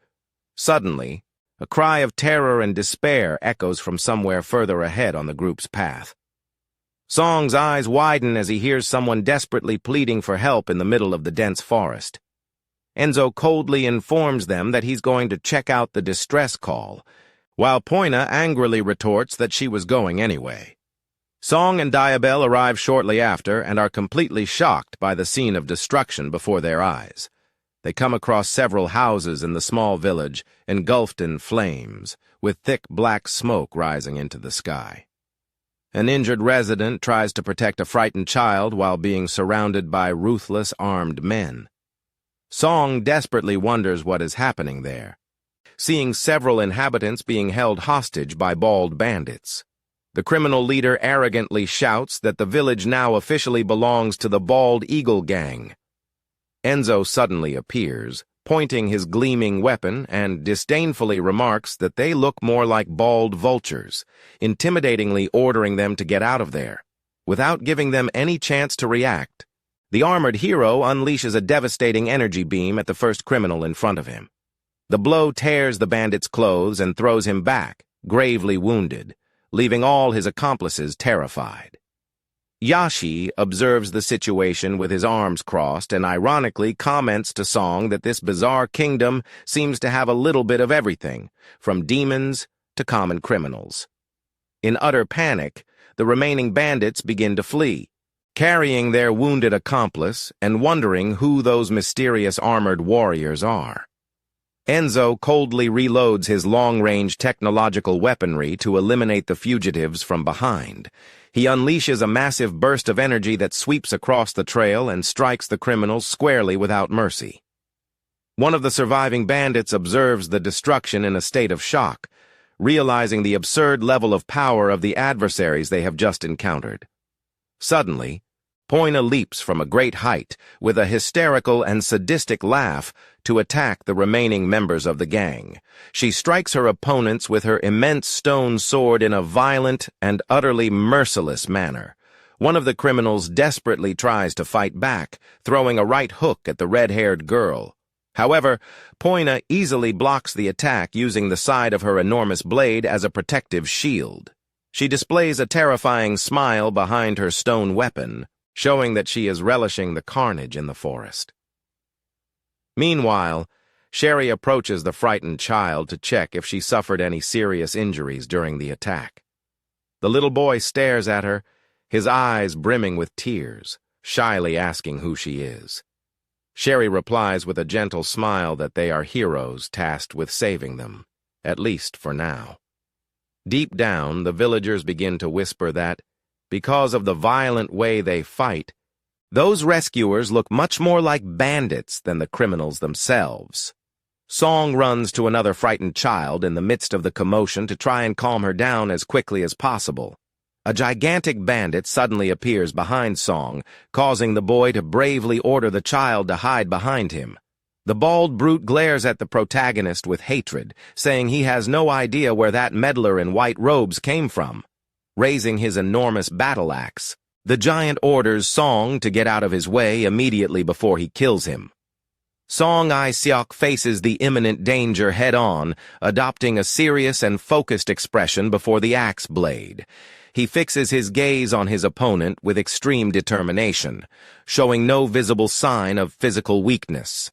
Suddenly, a cry of terror and despair echoes from somewhere further ahead on the group's path. Song's eyes widen as he hears someone desperately pleading for help in the middle of the dense forest. Enzo coldly informs them that he's going to check out the distress call, while Poina angrily retorts that she was going anyway. Song and Diabel arrive shortly after and are completely shocked by the scene of destruction before their eyes. They come across several houses in the small village, engulfed in flames, with thick black smoke rising into the sky. An injured resident tries to protect a frightened child while being surrounded by ruthless armed men. Song desperately wonders what is happening there, seeing several inhabitants being held hostage by bald bandits. The criminal leader arrogantly shouts that the village now officially belongs to the Bald Eagle Gang. Enzo suddenly appears, pointing his gleaming weapon, and disdainfully remarks that they look more like bald vultures, intimidatingly ordering them to get out of there. Without giving them any chance to react, the armored hero unleashes a devastating energy beam at the first criminal in front of him. The blow tears the bandit's clothes and throws him back, gravely wounded, leaving all his accomplices terrified. Yashi observes the situation with his arms crossed and ironically comments to Song that this bizarre kingdom seems to have a little bit of everything, from demons to common criminals. In utter panic, the remaining bandits begin to flee, carrying their wounded accomplice and wondering who those mysterious armored warriors are. Enzo coldly reloads his long-range technological weaponry to eliminate the fugitives from behind. He unleashes a massive burst of energy that sweeps across the trail and strikes the criminals squarely without mercy. One of the surviving bandits observes the destruction in a state of shock, realizing the absurd level of power of the adversaries they have just encountered. Suddenly, Poina leaps from a great height with a hysterical and sadistic laugh to attack the remaining members of the gang. She strikes her opponents with her immense stone sword in a violent and utterly merciless manner. One of the criminals desperately tries to fight back, throwing a right hook at the red-haired girl. However, Poina easily blocks the attack using the side of her enormous blade as a protective shield. She displays a terrifying smile behind her stone weapon, showing that she is relishing the carnage in the forest. Meanwhile, Sherry approaches the frightened child to check if she suffered any serious injuries during the attack. The little boy stares at her, his eyes brimming with tears, shyly asking who she is. Sherry replies with a gentle smile that they are heroes tasked with saving them, at least for now. Deep down, the villagers begin to whisper that, because of the violent way they fight, those rescuers look much more like bandits than the criminals themselves. Song runs to another frightened child in the midst of the commotion to try and calm her down as quickly as possible. A gigantic bandit suddenly appears behind Song, causing the boy to bravely order the child to hide behind him. The bald brute glares at the protagonist with hatred, saying he has no idea where that meddler in white robes came from. Raising his enormous battle axe, the giant orders Song to get out of his way immediately before he kills him. Song Ai-seok faces the imminent danger head-on, adopting a serious and focused expression before the axe blade. He fixes his gaze on his opponent with extreme determination, showing no visible sign of physical weakness.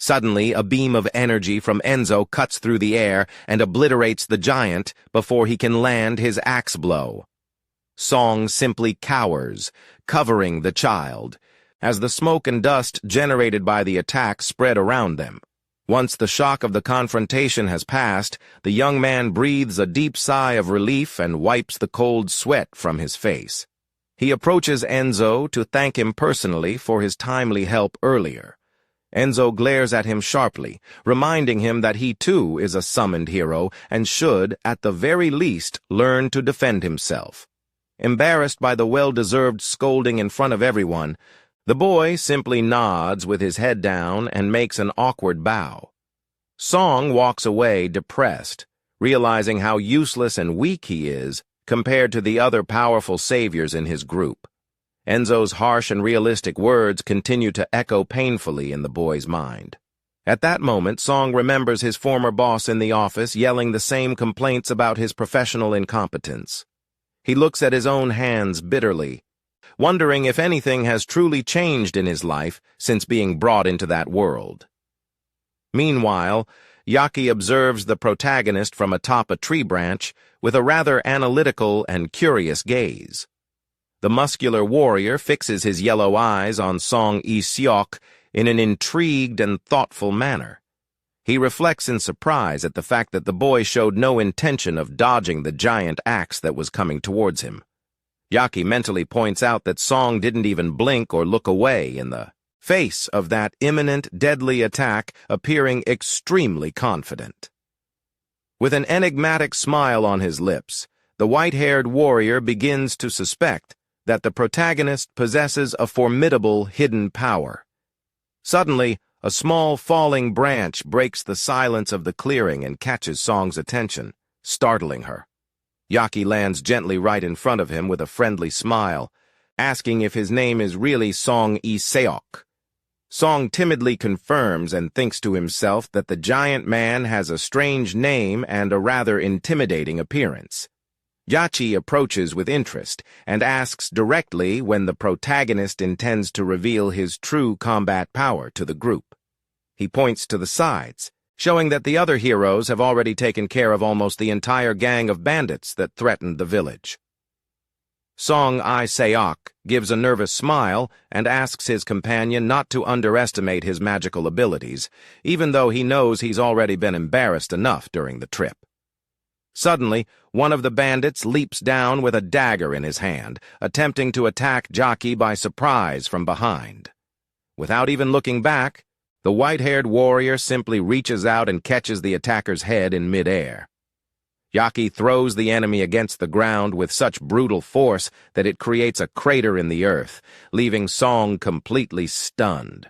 Suddenly, a beam of energy from Enzo cuts through the air and obliterates the giant before he can land his axe blow. Song simply cowers, covering the child, as the smoke and dust generated by the attack spread around them. Once the shock of the confrontation has passed, the young man breathes a deep sigh of relief and wipes the cold sweat from his face. He approaches Enzo to thank him personally for his timely help earlier. Enzo glares at him sharply, reminding him that he too is a summoned hero and should, at the very least, learn to defend himself. Embarrassed by the well-deserved scolding in front of everyone, the boy simply nods with his head down and makes an awkward bow. Song walks away depressed, realizing how useless and weak he is compared to the other powerful saviors in his group. Enzo's harsh and realistic words continue to echo painfully in the boy's mind. At that moment, Song remembers his former boss in the office yelling the same complaints about his professional incompetence. He looks at his own hands bitterly, wondering if anything has truly changed in his life since being brought into that world. Meanwhile, Yaki observes the protagonist from atop a tree branch with a rather analytical and curious gaze. The muscular warrior fixes his yellow eyes on Song Seok in an intrigued and thoughtful manner. He reflects in surprise at the fact that the boy showed no intention of dodging the giant axe that was coming towards him. Yaki mentally points out that Song didn't even blink or look away in the face of that imminent, deadly attack, appearing extremely confident. With an enigmatic smile on his lips, the white-haired warrior begins to suspect that the protagonist possesses a formidable hidden power. Suddenly, a small falling branch breaks the silence of the clearing and catches Song's attention, startling her. Yaki lands gently right in front of him with a friendly smile, asking if his name is really Song Seok. Song timidly confirms and thinks to himself that the giant man has a strange name and a rather intimidating appearance. Yachi approaches with interest and asks directly when the protagonist intends to reveal his true combat power to the group. He points to the sides, showing that the other heroes have already taken care of almost the entire gang of bandits that threatened the village. Song Seok gives a nervous smile and asks his companion not to underestimate his magical abilities, even though he knows he's already been embarrassed enough during the trip. Suddenly, one of the bandits leaps down with a dagger in his hand, attempting to attack Yaki by surprise from behind. Without even looking back, the white-haired warrior simply reaches out and catches the attacker's head in midair. Yaki throws the enemy against the ground with such brutal force that it creates a crater in the earth, leaving Song completely stunned.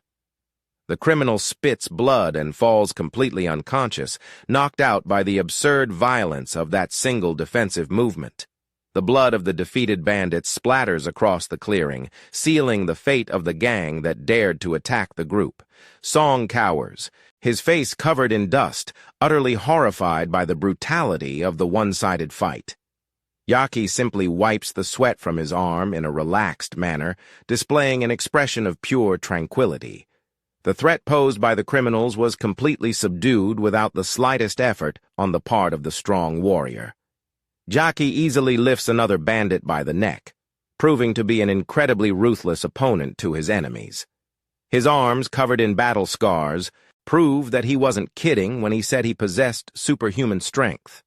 The criminal spits blood and falls completely unconscious, knocked out by the absurd violence of that single defensive movement. The blood of the defeated bandits splatters across the clearing, sealing the fate of the gang that dared to attack the group. Song cowers, his face covered in dust, utterly horrified by the brutality of the one-sided fight. Yaki simply wipes the sweat from his arm in a relaxed manner, displaying an expression of pure tranquility. The threat posed by the criminals was completely subdued without the slightest effort on the part of the strong warrior. Yaki easily lifts another bandit by the neck, proving to be an incredibly ruthless opponent to his enemies. His arms, covered in battle scars, prove that he wasn't kidding when he said he possessed superhuman strength.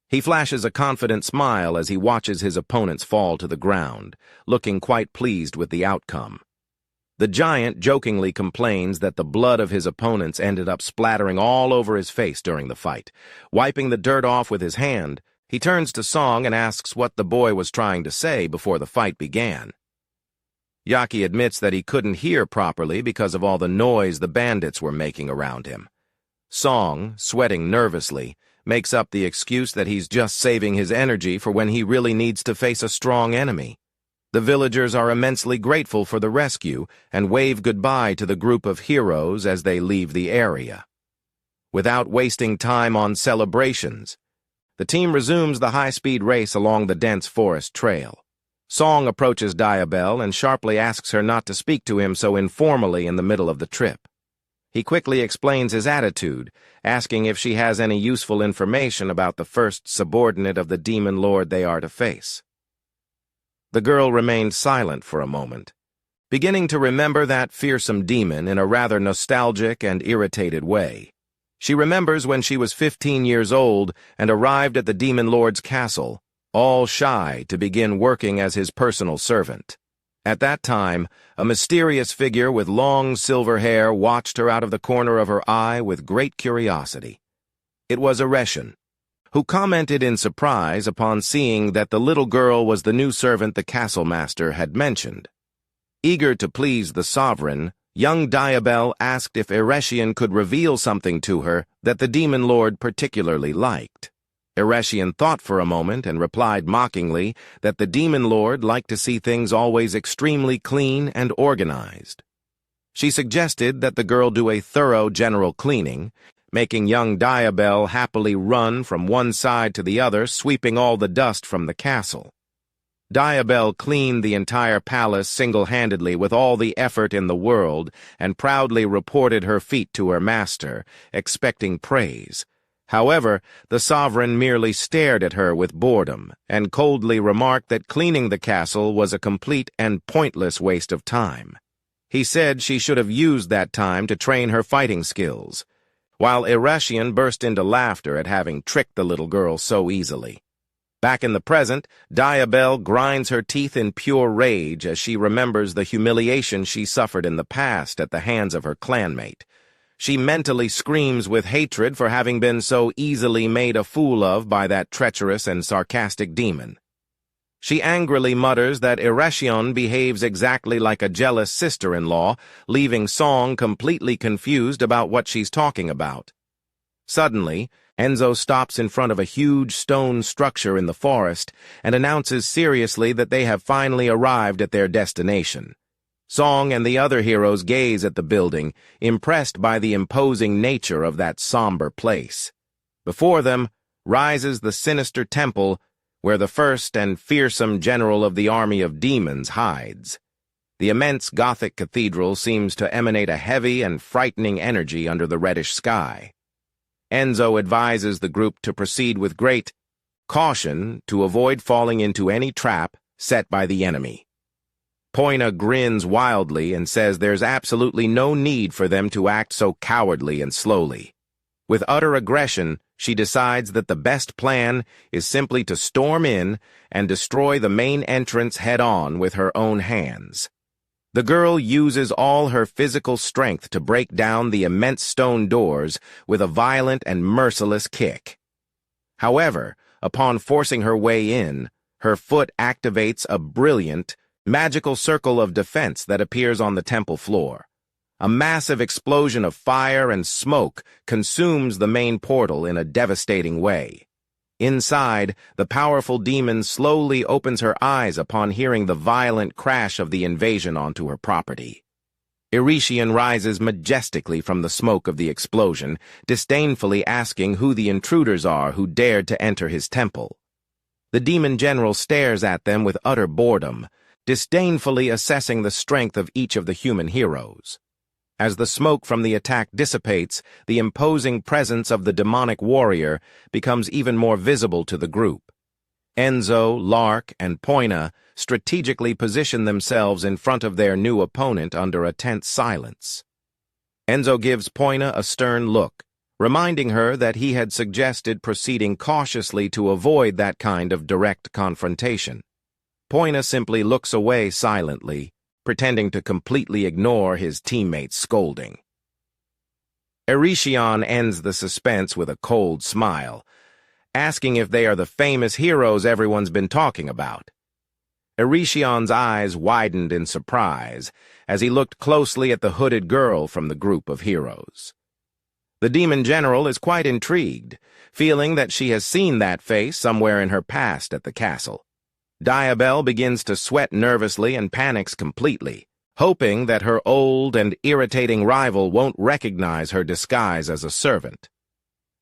He flashes a confident smile as he watches his opponents fall to the ground, looking quite pleased with the outcome. The giant jokingly complains that the blood of his opponents ended up splattering all over his face during the fight. Wiping the dirt off with his hand, he turns to Song and asks what the boy was trying to say before the fight began. Yaki admits that he couldn't hear properly because of all the noise the bandits were making around him. Song, sweating nervously, makes up the excuse that he's just saving his energy for when he really needs to face a strong enemy. The villagers are immensely grateful for the rescue and wave goodbye to the group of heroes as they leave the area. Without wasting time on celebrations, the team resumes the high-speed race along the dense forest trail. Song approaches Diabelle and sharply asks her not to speak to him so informally in the middle of the trip. He quickly explains his attitude, asking if she has any useful information about the first subordinate of the demon lord they are to face. The girl remained silent for a moment, beginning to remember that fearsome demon in a rather nostalgic and irritated way. She remembers when she was 15 years old and arrived at the demon lord's castle, all shy to begin working as his personal servant. At that time, a mysterious figure with long silver hair watched her out of the corner of her eye with great curiosity. It was Ereshion, who commented in surprise upon seeing that the little girl was the new servant the castle master had mentioned. Eager to please the sovereign, young Diabel asked if Ereshion could reveal something to her that the demon lord particularly liked. Ereshion thought for a moment and replied mockingly that the demon lord liked to see things always extremely clean and organized. She suggested that the girl do a thorough general cleaning, making young Diabel happily run from one side to the other, sweeping all the dust from the castle. Diabel cleaned the entire palace single-handedly with all the effort in the world and proudly reported her feat to her master, expecting praise. However, the sovereign merely stared at her with boredom and coldly remarked that cleaning the castle was a complete and pointless waste of time. He said she should have used that time to train her fighting skills, while Ereshion burst into laughter at having tricked the little girl so easily. Back in the present, Diabel grinds her teeth in pure rage as she remembers the humiliation she suffered in the past at the hands of her clanmate. She mentally screams with hatred for having been so easily made a fool of by that treacherous and sarcastic demon. She angrily mutters that Ereshion behaves exactly like a jealous sister-in-law, leaving Song completely confused about what she's talking about. Suddenly, Enzo stops in front of a huge stone structure in the forest and announces seriously that they have finally arrived at their destination. Song and the other heroes gaze at the building, impressed by the imposing nature of that somber place. Before them rises the sinister temple where the first and fearsome general of the army of demons hides. The immense Gothic cathedral seems to emanate a heavy and frightening energy under the reddish sky. Enzo advises the group to proceed with great caution to avoid falling into any trap set by the enemy. Poina grins wildly and says there's absolutely no need for them to act so cowardly and slowly. With utter aggression, she decides that the best plan is simply to storm in and destroy the main entrance head-on with her own hands. The girl uses all her physical strength to break down the immense stone doors with a violent and merciless kick. However, upon forcing her way in, her foot activates a brilliant, magical circle of defense that appears on the temple floor. A massive explosion of fire and smoke consumes the main portal in a devastating way. Inside, the powerful demon slowly opens her eyes upon hearing the violent crash of the invasion onto her property. Ereshion rises majestically from the smoke of the explosion, disdainfully asking who the intruders are who dared to enter his temple. The demon general stares at them with utter boredom, disdainfully assessing the strength of each of the human heroes. As the smoke from the attack dissipates, the imposing presence of the demonic warrior becomes even more visible to the group. Enzo, Lark, and Poina strategically position themselves in front of their new opponent under a tense silence. Enzo gives Poina a stern look, reminding her that he had suggested proceeding cautiously to avoid that kind of direct confrontation. Poina simply looks away silently, pretending to completely ignore his teammate's scolding. Ereshion ends the suspense with a cold smile, asking if they are the famous heroes everyone's been talking about. Ereshion's eyes widened in surprise as he looked closely at the hooded girl from the group of heroes. The demon general is quite intrigued, feeling that she has seen that face somewhere in her past at the castle. Diabel begins to sweat nervously and panics completely, hoping that her old and irritating rival won't recognize her disguise as a servant.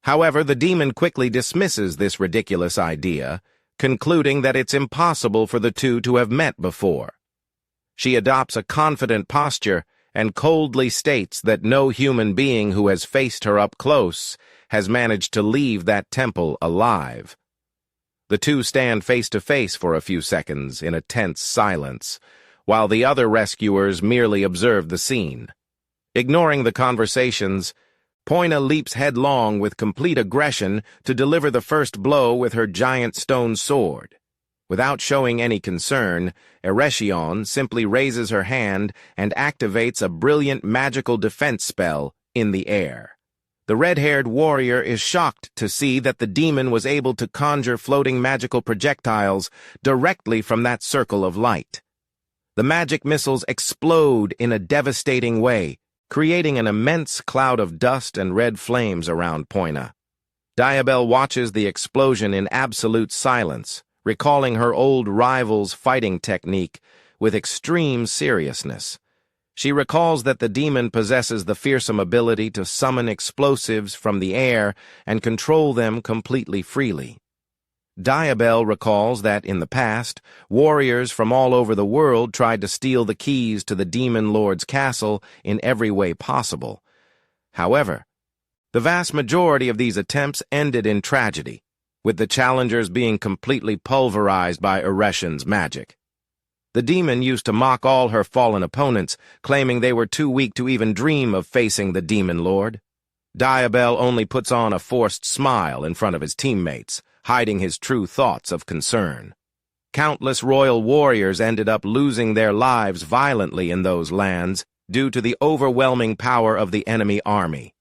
However, the demon quickly dismisses this ridiculous idea, concluding that it's impossible for the two to have met before. She adopts a confident posture and coldly states that no human being who has faced her up close has managed to leave that temple alive. The two stand face to face for a few seconds in a tense silence, while the other rescuers merely observe the scene. Ignoring the conversations, Poina leaps headlong with complete aggression to deliver the first blow with her giant stone sword. Without showing any concern, Erechion simply raises her hand and activates a brilliant magical defense spell in the air. The red-haired warrior is shocked to see that the demon was able to conjure floating magical projectiles directly from that circle of light. The magic missiles explode in a devastating way, creating an immense cloud of dust and red flames around Poina. Diabel watches the explosion in absolute silence, recalling her old rival's fighting technique with extreme seriousness. She recalls that the demon possesses the fearsome ability to summon explosives from the air and control them completely freely. Diabel recalls that, in the past, warriors from all over the world tried to steal the keys to the demon lord's castle in every way possible. However, the vast majority of these attempts ended in tragedy, with the challengers being completely pulverized by Erechion's magic. The demon used to mock all her fallen opponents, claiming they were too weak to even dream of facing the demon lord. Diabel only puts on a forced smile in front of his teammates, hiding his true thoughts of concern. Countless royal warriors ended up losing their lives violently in those lands due to the overwhelming power of the enemy army.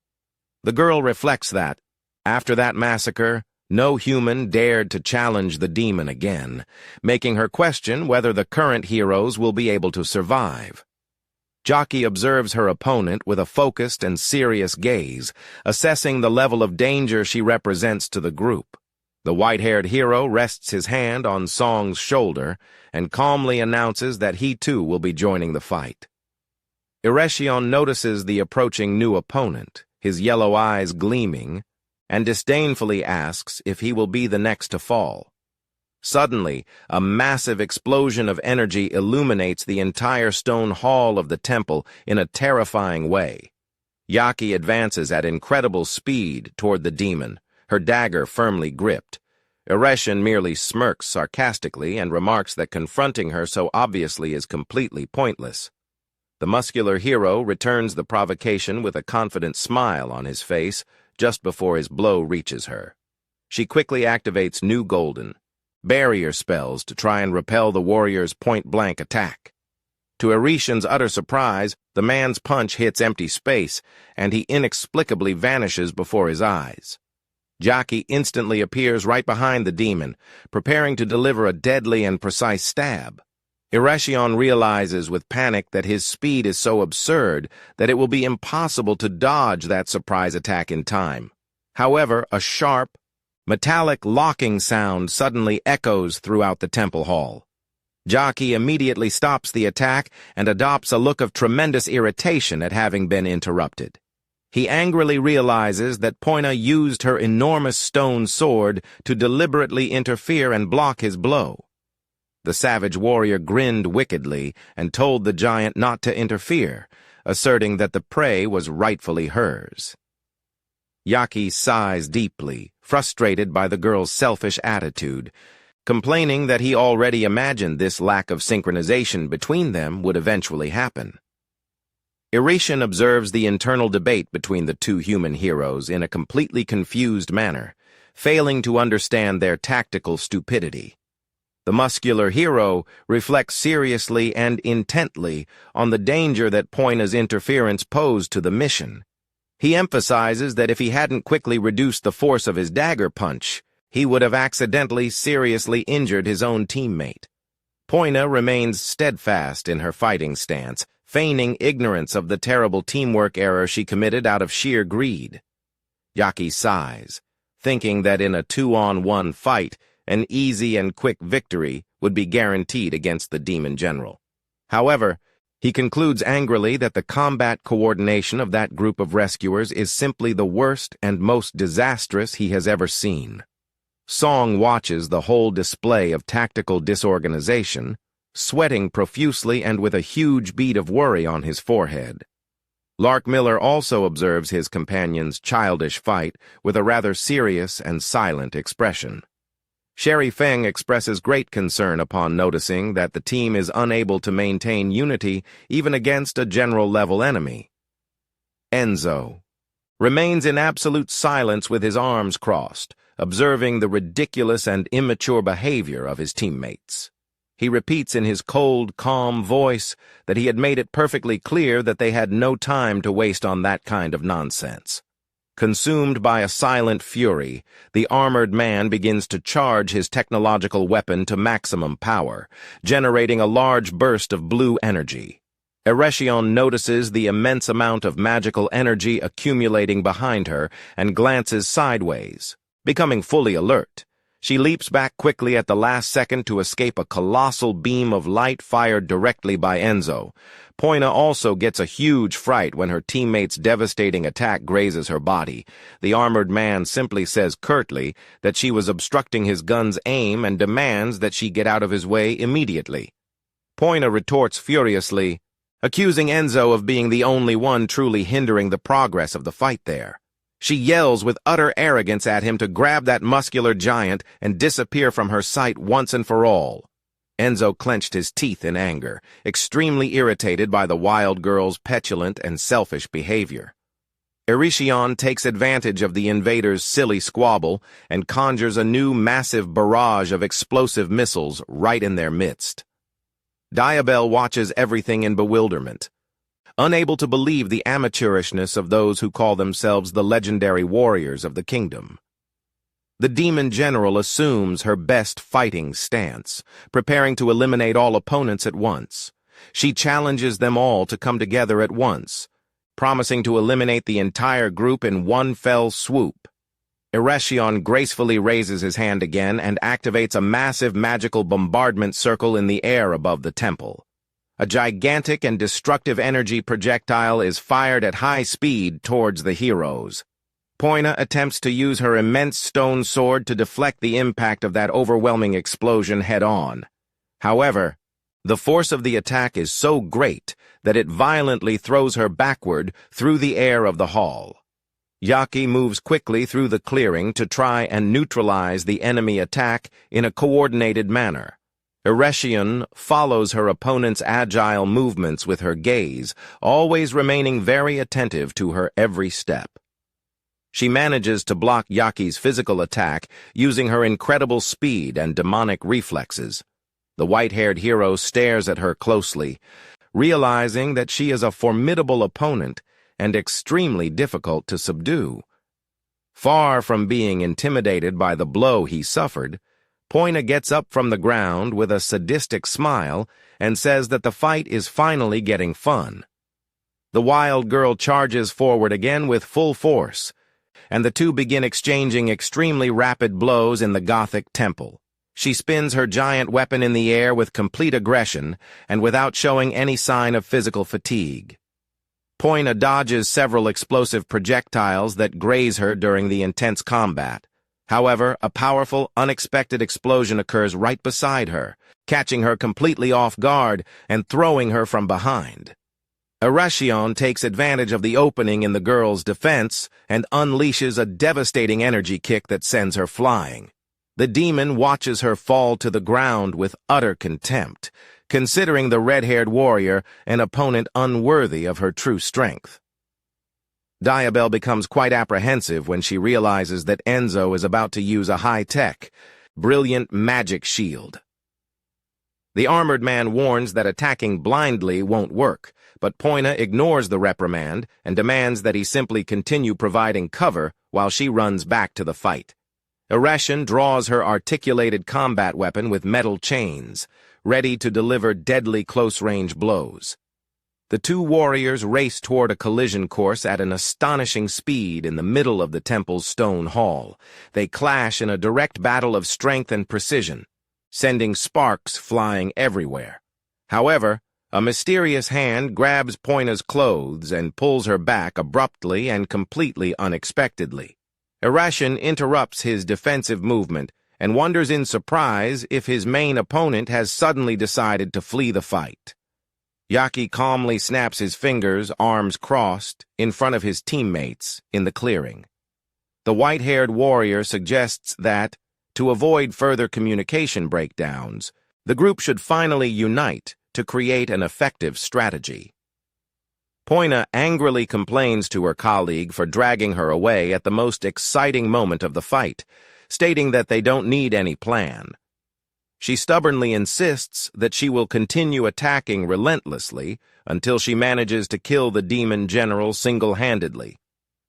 The girl reflects that, after that massacre, no human dared to challenge the demon again, making her question whether the current heroes will be able to survive. Jockey observes her opponent with a focused and serious gaze, assessing the level of danger she represents to the group. The white-haired hero rests his hand on Song's shoulder and calmly announces that he too will be joining the fight. Erechion notices the approaching new opponent, his yellow eyes gleaming, and disdainfully asks if he will be the next to fall. Suddenly, a massive explosion of energy illuminates the entire stone hall of the temple in a terrifying way. Yaki advances at incredible speed toward the demon, her dagger firmly gripped. Erechion merely smirks sarcastically and remarks that confronting her so obviously is completely pointless. The muscular hero returns the provocation with a confident smile on his face just before his blow reaches her. She quickly activates new golden barrier spells to try and repel the warrior's point-blank attack. To Erechion's utter surprise, the man's punch hits empty space, and he inexplicably vanishes before his eyes. Jockey instantly appears right behind the demon, preparing to deliver a deadly and precise stab. Erechion realizes with panic that his speed is so absurd that it will be impossible to dodge that surprise attack in time. However, a sharp, metallic locking sound suddenly echoes throughout the temple hall. Jockey immediately stops the attack and adopts a look of tremendous irritation at having been interrupted. He angrily realizes that Poina used her enormous stone sword to deliberately interfere and block his blow. The savage warrior grinned wickedly and told the giant not to interfere, asserting that the prey was rightfully hers. Yaki sighs deeply, frustrated by the girl's selfish attitude, complaining that he already imagined this lack of synchronization between them would eventually happen. Erechion observes the internal debate between the two human heroes in a completely confused manner, failing to understand their tactical stupidity. The muscular hero reflects seriously and intently on the danger that Poina's interference posed to the mission. He emphasizes that if he hadn't quickly reduced the force of his dagger punch, he would have accidentally seriously injured his own teammate. Poina remains steadfast in her fighting stance, feigning ignorance of the terrible teamwork error she committed out of sheer greed. Yaki sighs, thinking that in a 2-on-1 fight, an easy and quick victory would be guaranteed against the demon general. However, he concludes angrily that the combat coordination of that group of rescuers is simply the worst and most disastrous he has ever seen. Song watches the whole display of tactical disorganization, sweating profusely and with a huge bead of worry on his forehead. Lark Miller also observes his companion's childish fight with a rather serious and silent expression. Sherry Feng expresses great concern upon noticing that the team is unable to maintain unity even against a general-level enemy. Enzo remains in absolute silence with his arms crossed, observing the ridiculous and immature behavior of his teammates. He repeats in his cold, calm voice that he had made it perfectly clear that they had no time to waste on that kind of nonsense. Consumed by a silent fury, the armored man begins to charge his technological weapon to maximum power, generating a large burst of blue energy. Eretion notices the immense amount of magical energy accumulating behind her and glances sideways. Becoming fully alert, she leaps back quickly at the last second to escape a colossal beam of light fired directly by Enzo. Poina also gets a huge fright when her teammate's devastating attack grazes her body. The armored man simply says curtly that she was obstructing his gun's aim and demands that she get out of his way immediately. Poina retorts furiously, accusing Enzo of being the only one truly hindering the progress of the fight there. She yells with utter arrogance at him to grab that muscular giant and disappear from her sight once and for all. Enzo clenched his teeth in anger, extremely irritated by the wild girl's petulant and selfish behavior. Eretion takes advantage of the invaders' silly squabble and conjures a new massive barrage of explosive missiles right in their midst. Diabel watches everything in bewilderment, unable to believe the amateurishness of those who call themselves the legendary warriors of the kingdom. The demon general assumes her best fighting stance, preparing to eliminate all opponents at once. She challenges them all to come together at once, promising to eliminate the entire group in one fell swoop. Eretion gracefully raises his hand again and activates a massive magical bombardment circle in the air above the temple. A gigantic and destructive energy projectile is fired at high speed towards the heroes. Poina attempts to use her immense stone sword to deflect the impact of that overwhelming explosion head-on. However, the force of the attack is so great that it violently throws her backward through the air of the hall. Yaki moves quickly through the clearing to try and neutralize the enemy attack in a coordinated manner. Eretion follows her opponent's agile movements with her gaze, always remaining very attentive to her every step. She manages to block Yaki's physical attack using her incredible speed and demonic reflexes. The white-haired hero stares at her closely, realizing that she is a formidable opponent and extremely difficult to subdue. Far from being intimidated by the blow he suffered, Poina gets up from the ground with a sadistic smile and says that the fight is finally getting fun. The wild girl charges forward again with full force, and the two begin exchanging extremely rapid blows in the Gothic temple. She spins her giant weapon in the air with complete aggression and without showing any sign of physical fatigue. Poina dodges several explosive projectiles that graze her during the intense combat. However, a powerful, unexpected explosion occurs right beside her, catching her completely off guard and throwing her from behind. Eretion takes advantage of the opening in the girl's defense and unleashes a devastating energy kick that sends her flying. The demon watches her fall to the ground with utter contempt, considering the red-haired warrior an opponent unworthy of her true strength. Diabel becomes quite apprehensive when she realizes that Enzo is about to use a high-tech, brilliant magic shield. The armored man warns that attacking blindly won't work, but Poina ignores the reprimand and demands that he simply continue providing cover while she runs back to the fight. Eretion draws her articulated combat weapon with metal chains, ready to deliver deadly close-range blows. The two warriors race toward a collision course at an astonishing speed in the middle of the temple's stone hall. They clash in a direct battle of strength and precision, sending sparks flying everywhere. However, a mysterious hand grabs Poina's clothes and pulls her back abruptly and completely unexpectedly. Eretion interrupts his defensive movement and wonders in surprise if his main opponent has suddenly decided to flee the fight. Yaki calmly snaps his fingers, arms crossed, in front of his teammates in the clearing. The white-haired warrior suggests that, to avoid further communication breakdowns, the group should finally unite to create an effective strategy. Poina angrily complains to her colleague for dragging her away at the most exciting moment of the fight, stating that they don't need any plan. She stubbornly insists that she will continue attacking relentlessly until she manages to kill the demon general single-handedly,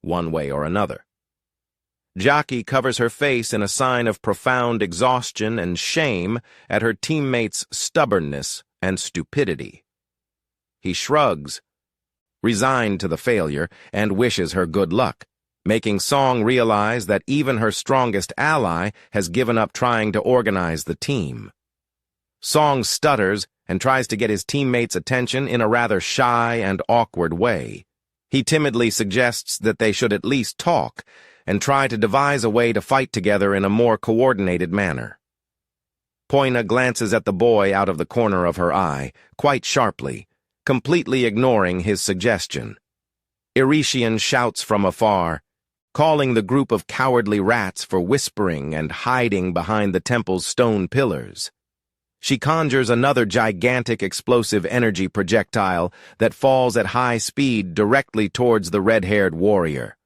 one way or another. Jackie covers her face in a sign of profound exhaustion and shame at her teammates' stubbornness and stupidity. He shrugs, resigned to the failure, and wishes her good luck, making Song realize that even her strongest ally has given up trying to organize the team. Song stutters and tries to get his teammates' attention in a rather shy and awkward way. He timidly suggests that they should at least talk and try to devise a way to fight together in a more coordinated manner. Poina glances at the boy out of the corner of her eye, quite sharply, completely ignoring his suggestion. Iritian shouts from afar, calling the group of cowardly rats for whispering and hiding behind the temple's stone pillars. She conjures another gigantic explosive energy projectile that falls at high speed directly towards the red-haired warrior.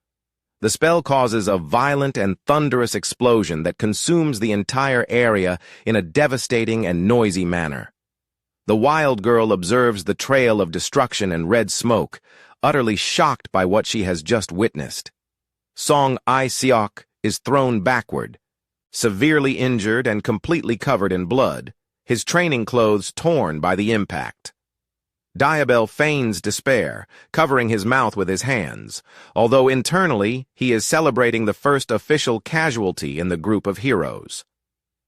The spell causes a violent and thunderous explosion that consumes the entire area in a devastating and noisy manner. The wild girl observes the trail of destruction and red smoke, utterly shocked by what she has just witnessed. Song Ai-seok is thrown backward, severely injured and completely covered in blood, his training clothes torn by the impact. Diabel feigns despair, covering his mouth with his hands, although internally he is celebrating the first official casualty in the group of heroes.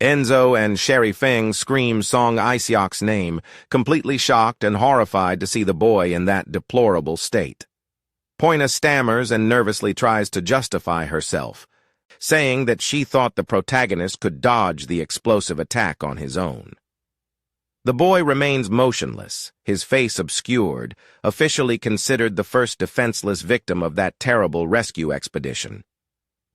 Enzo and Sherry Feng scream Song Ai-seok's name, completely shocked and horrified to see the boy in that deplorable state. Poina stammers and nervously tries to justify herself, saying that she thought the protagonist could dodge the explosive attack on his own. The boy remains motionless, his face obscured, officially considered the first defenseless victim of that terrible rescue expedition.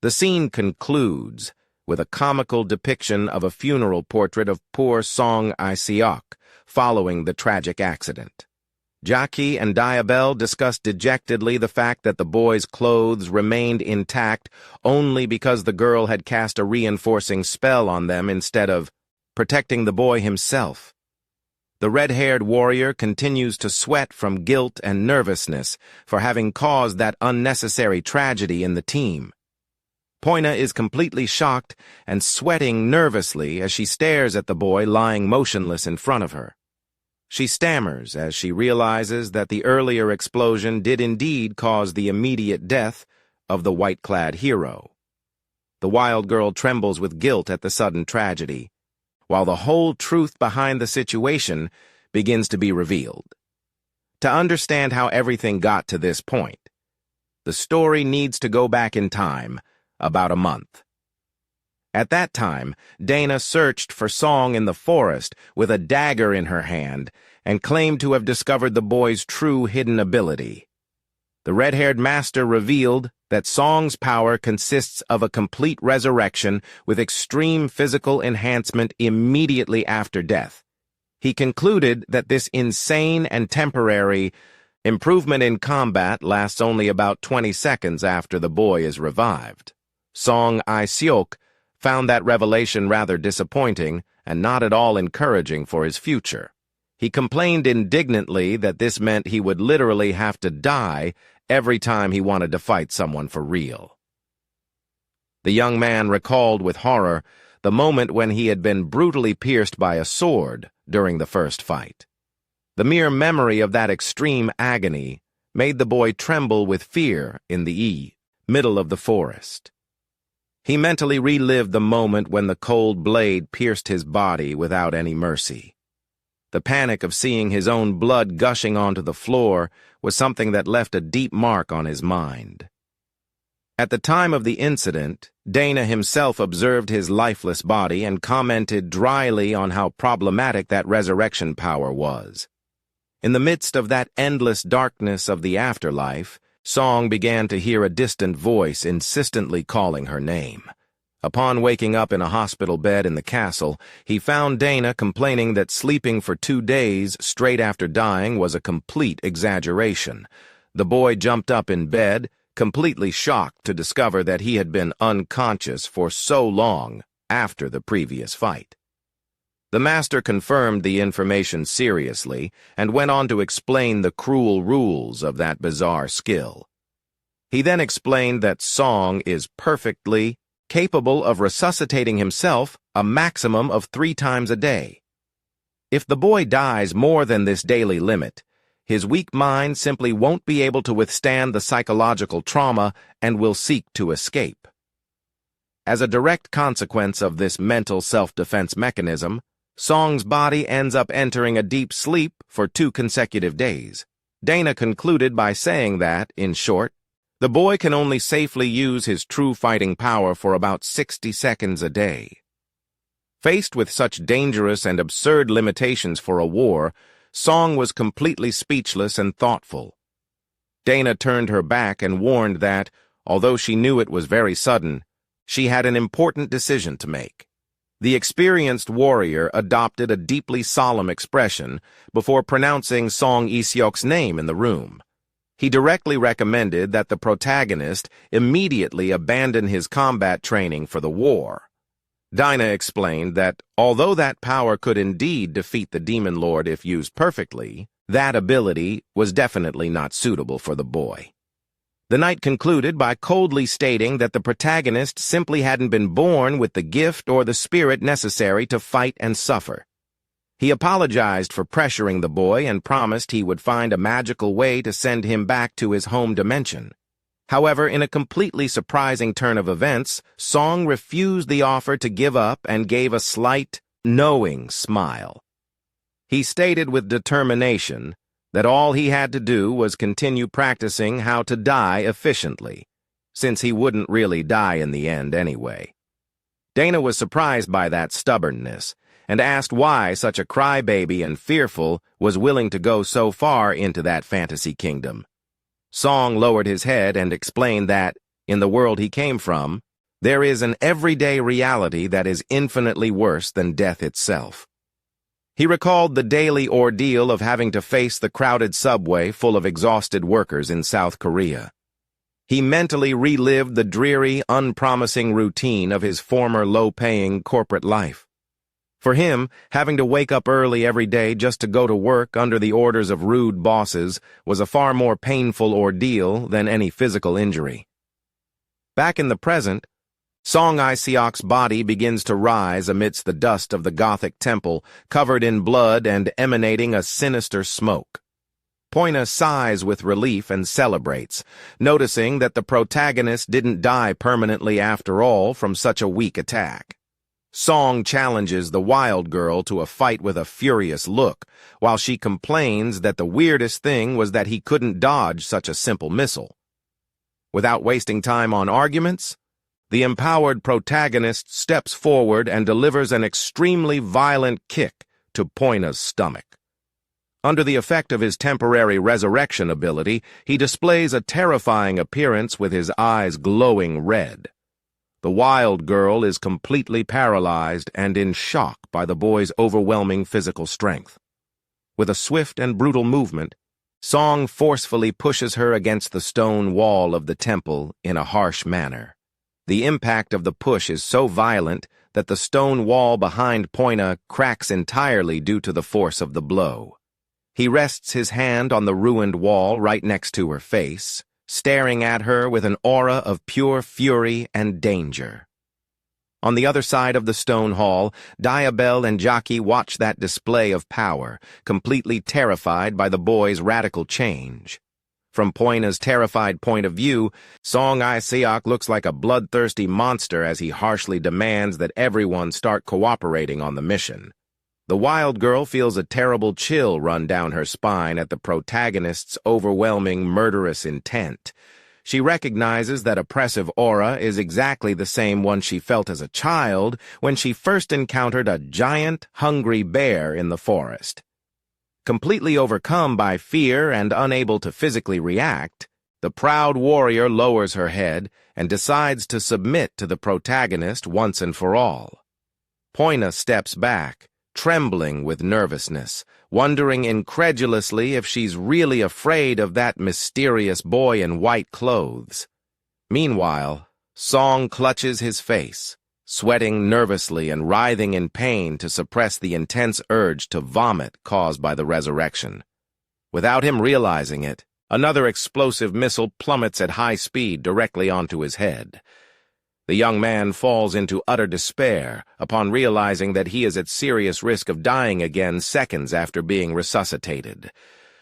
The scene concludes with a comical depiction of a funeral portrait of poor Song Ai-seok following the tragic accident. Jackie and Diabel discuss dejectedly the fact that the boy's clothes remained intact only because the girl had cast a reinforcing spell on them instead of protecting the boy himself. The red-haired warrior continues to sweat from guilt and nervousness for having caused that unnecessary tragedy in the team. Poina is completely shocked and sweating nervously as she stares at the boy lying motionless in front of her. She stammers as she realizes that the earlier explosion did indeed cause the immediate death of the white-clad hero. The wild girl trembles with guilt at the sudden tragedy, while the whole truth behind the situation begins to be revealed. To understand how everything got to this point, the story needs to go back in time about a month. At that time, Dana searched for Song in the forest with a dagger in her hand and claimed to have discovered the boy's true hidden ability. The red-haired master revealed that Song's power consists of a complete resurrection with extreme physical enhancement immediately after death. He concluded that this insane and temporary improvement in combat lasts only about 20 seconds after the boy is revived. Song Ai-seok found that revelation rather disappointing and not at all encouraging for his future. He complained indignantly that this meant he would literally have to die every time he wanted to fight someone for real. The young man recalled with horror the moment when he had been brutally pierced by a sword during the first fight. The mere memory of that extreme agony made the boy tremble with fear in the middle of the forest. He mentally relived the moment when the cold blade pierced his body without any mercy. The panic of seeing his own blood gushing onto the floor was something that left a deep mark on his mind. At the time of the incident, Dana himself observed his lifeless body and commented dryly on how problematic that resurrection power was. In the midst of that endless darkness of the afterlife, Song began to hear a distant voice insistently calling her name. Upon waking up in a hospital bed in the castle, he found Dana complaining that sleeping for 2 days straight after dying was a complete exaggeration. The boy jumped up in bed, completely shocked to discover that he had been unconscious for so long after the previous fight. The master confirmed the information seriously and went on to explain the cruel rules of that bizarre skill. He then explained that Song is perfectly capable of resuscitating himself a maximum of 3 times a day. If the boy dies more than this daily limit, his weak mind simply won't be able to withstand the psychological trauma and will seek to escape. As a direct consequence of this mental self-defense mechanism, Song's body ends up entering a deep sleep for 2 consecutive days. Dana concluded by saying that, in short, the boy can only safely use his true fighting power for about 60 seconds a day. Faced with such dangerous and absurd limitations for a war, Song was completely speechless and thoughtful. Dana turned her back and warned that, although she knew it was very sudden, she had an important decision to make. The experienced warrior adopted a deeply solemn expression before pronouncing Song Iseok's name in the room. He directly recommended that the protagonist immediately abandon his combat training for the war. Dinah explained that, although that power could indeed defeat the Demon Lord if used perfectly, that ability was definitely not suitable for the boy. The knight concluded by coldly stating that the protagonist simply hadn't been born with the gift or the spirit necessary to fight and suffer. He apologized for pressuring the boy and promised he would find a magical way to send him back to his home dimension. However, in a completely surprising turn of events, Song refused the offer to give up and gave a slight, knowing smile. He stated with determination that all he had to do was continue practicing how to die efficiently, since he wouldn't really die in the end anyway. Dana was surprised by that stubbornness and asked why such a crybaby and fearful was willing to go so far into that fantasy kingdom. Song lowered his head and explained that, in the world he came from, there is an everyday reality that is infinitely worse than death itself. He recalled the daily ordeal of having to face the crowded subway full of exhausted workers in South Korea. He mentally relived the dreary, unpromising routine of his former low-paying corporate life. For him, having to wake up early every day just to go to work under the orders of rude bosses was a far more painful ordeal than any physical injury. Back in the present, Song Iseok's body begins to rise amidst the dust of the Gothic temple, covered in blood and emanating a sinister smoke. Poina sighs with relief and celebrates, noticing that the protagonist didn't die permanently after all from such a weak attack. Song challenges the wild girl to a fight with a furious look, while she complains that the weirdest thing was that he couldn't dodge such a simple missile. Without wasting time on arguments, the empowered protagonist steps forward and delivers an extremely violent kick to Poina's stomach. Under the effect of his temporary resurrection ability, he displays a terrifying appearance with his eyes glowing red. The wild girl is completely paralyzed and in shock by the boy's overwhelming physical strength. With a swift and brutal movement, Song forcefully pushes her against the stone wall of the temple in a harsh manner. The impact of the push is so violent that the stone wall behind Poina cracks entirely due to the force of the blow. He rests his hand on the ruined wall right next to her face, staring at her with an aura of pure fury and danger. On the other side of the stone hall, Diabel and Jackie watch that display of power, completely terrified by the boy's radical change. From Poina's terrified point of view, Song Iseok looks like a bloodthirsty monster as he harshly demands that everyone start cooperating on the mission. The wild girl feels a terrible chill run down her spine at the protagonist's overwhelming murderous intent. She recognizes that oppressive aura is exactly the same one she felt as a child when she first encountered a giant, hungry bear in the forest. Completely overcome by fear and unable to physically react, the proud warrior lowers her head and decides to submit to the protagonist once and for all. Poina steps back, trembling with nervousness, wondering incredulously if she's really afraid of that mysterious boy in white clothes. Meanwhile, Song clutches his face, sweating nervously and writhing in pain to suppress the intense urge to vomit caused by the resurrection. Without him realizing it, another explosive missile plummets at high speed directly onto his head. The young man falls into utter despair upon realizing that he is at serious risk of dying again seconds after being resuscitated.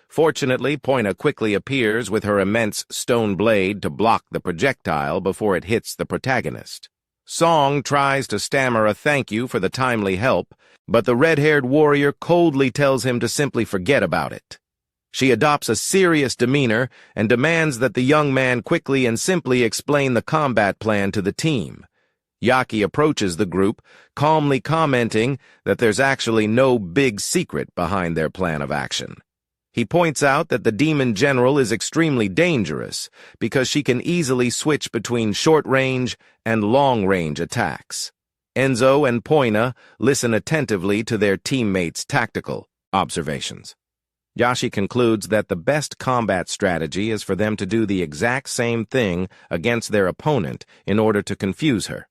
Fortunately, Poina quickly appears with her immense stone blade to block the projectile before it hits the protagonist. Song tries to stammer a thank you for the timely help, but the red-haired warrior coldly tells him to simply forget about it. She adopts a serious demeanor and demands that the young man quickly and simply explain the combat plan to the team. Yaki approaches the group, calmly commenting that there's actually no big secret behind their plan of action. He points out that the demon general is extremely dangerous because she can easily switch between short-range and long-range attacks. Enzo and Poina listen attentively to their teammates' tactical observations. Yashi concludes that the best combat strategy is for them to do the exact same thing against their opponent in order to confuse her.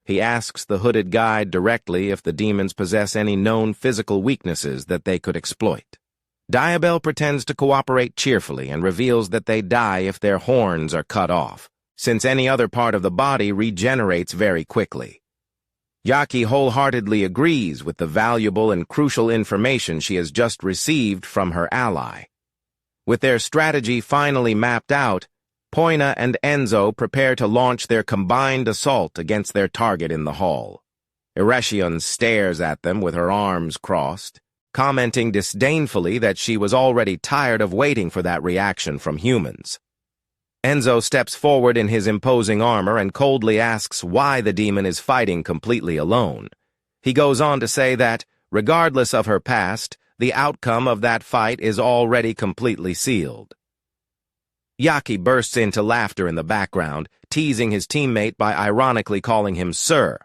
He asks the hooded guide directly if the demons possess any known physical weaknesses that they could exploit. Diabel pretends to cooperate cheerfully and reveals that they die if their horns are cut off, since any other part of the body regenerates very quickly. Yaki wholeheartedly agrees with the valuable and crucial information she has just received from her ally. With their strategy finally mapped out, Poina and Enzo prepare to launch their combined assault against their target in the hall. Eretion stares at them with her arms crossed, commenting disdainfully that she was already tired of waiting for that reaction from humans. Enzo steps forward in his imposing armor and coldly asks why the demon is fighting completely alone. He goes on to say that, regardless of her past, the outcome of that fight is already completely sealed. Yaki bursts into laughter in the background, teasing his teammate by ironically calling him Sir.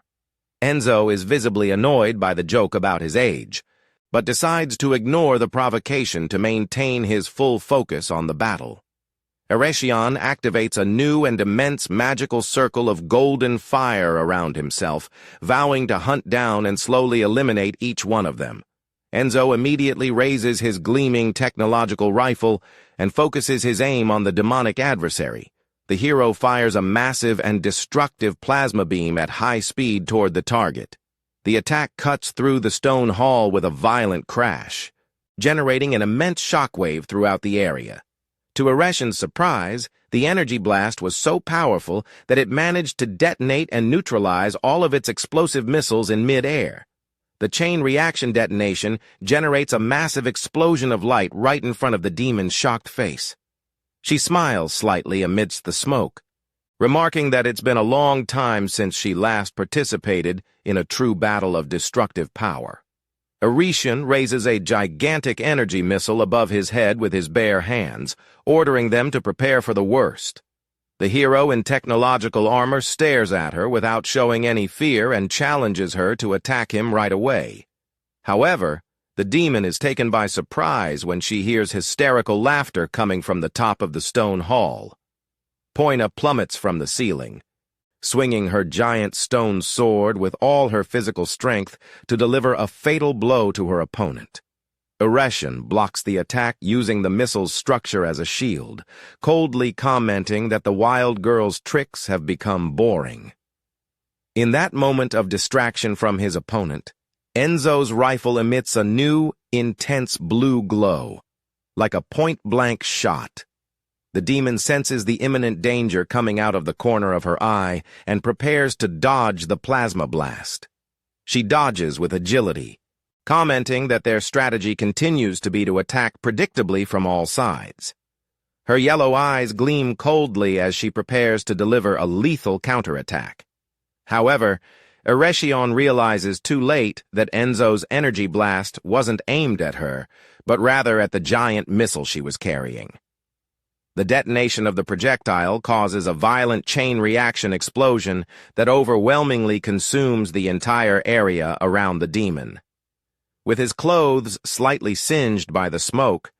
Enzo is visibly annoyed by the joke about his age, but decides to ignore the provocation to maintain his full focus on the battle. Eretion activates a new and immense magical circle of golden fire around himself, vowing to hunt down and slowly eliminate each one of them. Enzo immediately raises his gleaming technological rifle and focuses his aim on the demonic adversary. The hero fires a massive and destructive plasma beam at high speed toward the target. The attack cuts through the stone hall with a violent crash, generating an immense shockwave throughout the area. To Eretion's surprise, the energy blast was so powerful that it managed to detonate and neutralize all of its explosive missiles in mid-air. The chain reaction detonation generates a massive explosion of light right in front of the demon's shocked face. She smiles slightly amidst the smoke, remarking that it's been a long time since she last participated in a true battle of destructive power. Eretion raises a gigantic energy missile above his head with his bare hands, ordering them to prepare for the worst. The hero in technological armor stares at her without showing any fear and challenges her to attack him right away. However, the demon is taken by surprise when she hears hysterical laughter coming from the top of the stone hall. Poina plummets from the ceiling, swinging her giant stone sword with all her physical strength to deliver a fatal blow to her opponent. Eretion blocks the attack using the missile's structure as a shield, coldly commenting that the wild girl's tricks have become boring. In that moment of distraction from his opponent, Enzo's rifle emits a new, intense blue glow, like a point-blank shot. The demon senses the imminent danger coming out of the corner of her eye and prepares to dodge the plasma blast. She dodges with agility, commenting that their strategy continues to be to attack predictably from all sides. Her yellow eyes gleam coldly as she prepares to deliver a lethal counterattack. However, Erechion realizes too late that Enzo's energy blast wasn't aimed at her, but rather at the giant missile she was carrying. The detonation of the projectile causes a violent chain reaction explosion that overwhelmingly consumes the entire area around the demon. With his clothes slightly singed by the smoke,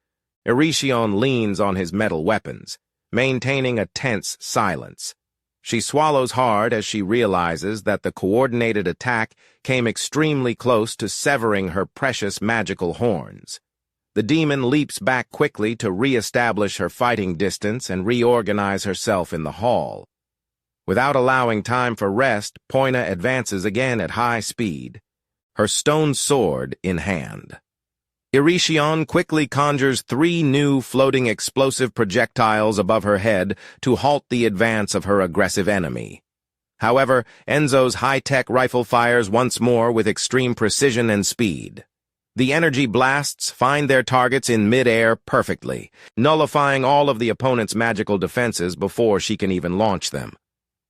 Erechion leans on his metal weapons, maintaining a tense silence. She swallows hard as she realizes that the coordinated attack came extremely close to severing her precious magical horns. The demon leaps back quickly to re-establish her fighting distance and reorganize herself in the hall. Without allowing time for rest, Poina advances again at high speed, her stone sword in hand. Erechion quickly conjures 3 new floating explosive projectiles above her head to halt the advance of her aggressive enemy. However, Enzo's high-tech rifle fires once more with extreme precision and speed. The energy blasts find their targets in mid-air perfectly, nullifying all of the opponent's magical defenses before she can even launch them.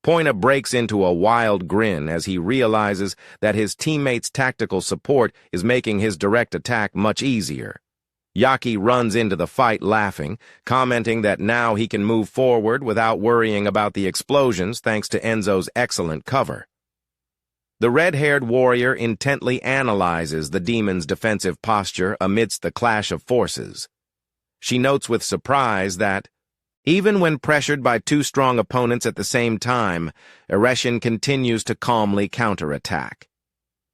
Poina breaks into a wild grin as he realizes that his teammates' tactical support is making his direct attack much easier. Yaki runs into the fight laughing, commenting that now he can move forward without worrying about the explosions thanks to Enzo's excellent cover. The red-haired warrior intently analyzes the demon's defensive posture amidst the clash of forces. She notes with surprise that, even when pressured by 2 strong opponents at the same time, Erechion continues to calmly counterattack.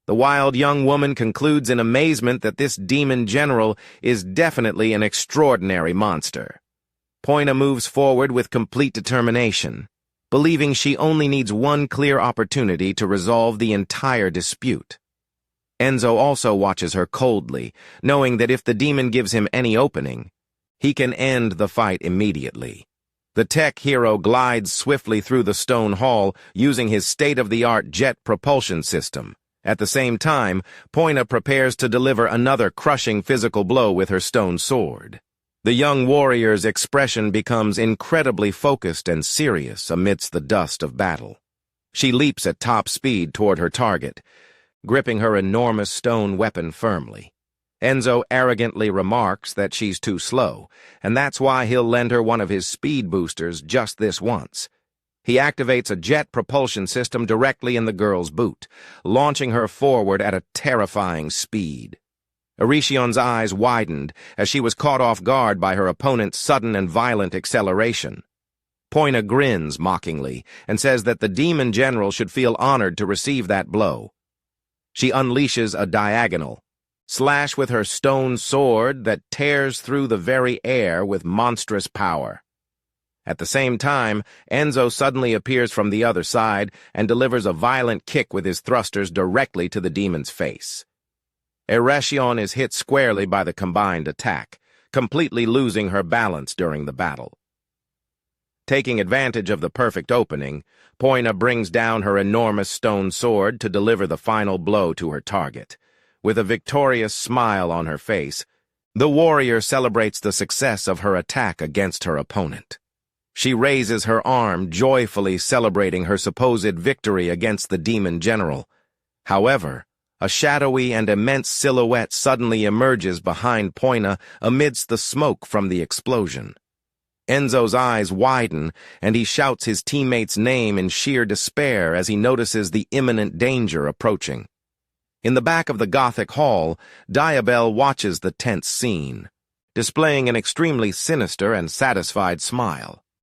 The wild young woman concludes in amazement that this demon general is definitely an extraordinary monster. Poina moves forward with complete determination, believing she only needs one clear opportunity to resolve the entire dispute. Enzo also watches her coldly, knowing that if the demon gives him any opening, he can end the fight immediately. The tech hero glides swiftly through the stone hall using his state-of-the-art jet propulsion system. At the same time, Poina prepares to deliver another crushing physical blow with her stone sword. The young warrior's expression becomes incredibly focused and serious amidst the dust of battle. She leaps at top speed toward her target, gripping her enormous stone weapon firmly. Enzo arrogantly remarks that she's too slow, and that's why he'll lend her one of his speed boosters just this once. He activates a jet propulsion system directly in the girl's boot, launching her forward at a terrifying speed. Erechion's eyes widened as she was caught off guard by her opponent's sudden and violent acceleration. Poina grins mockingly and says that the demon general should feel honored to receive that blow. She unleashes a diagonal slash with her stone sword that tears through the very air with monstrous power. At the same time, Enzo suddenly appears from the other side and delivers a violent kick with his thrusters directly to the demon's face. Erechion is hit squarely by the combined attack, completely losing her balance during the battle. Taking advantage of the perfect opening, Poina brings down her enormous stone sword to deliver the final blow to her target. With a victorious smile on her face, the warrior celebrates the success of her attack against her opponent. She raises her arm, joyfully celebrating her supposed victory against the demon general. However, a shadowy and immense silhouette suddenly emerges behind Poina amidst the smoke from the explosion. Enzo's eyes widen, and he shouts his teammate's name in sheer despair as he notices the imminent danger approaching. In the back of the Gothic hall, Diabel watches the tense scene, displaying an extremely sinister and satisfied smile.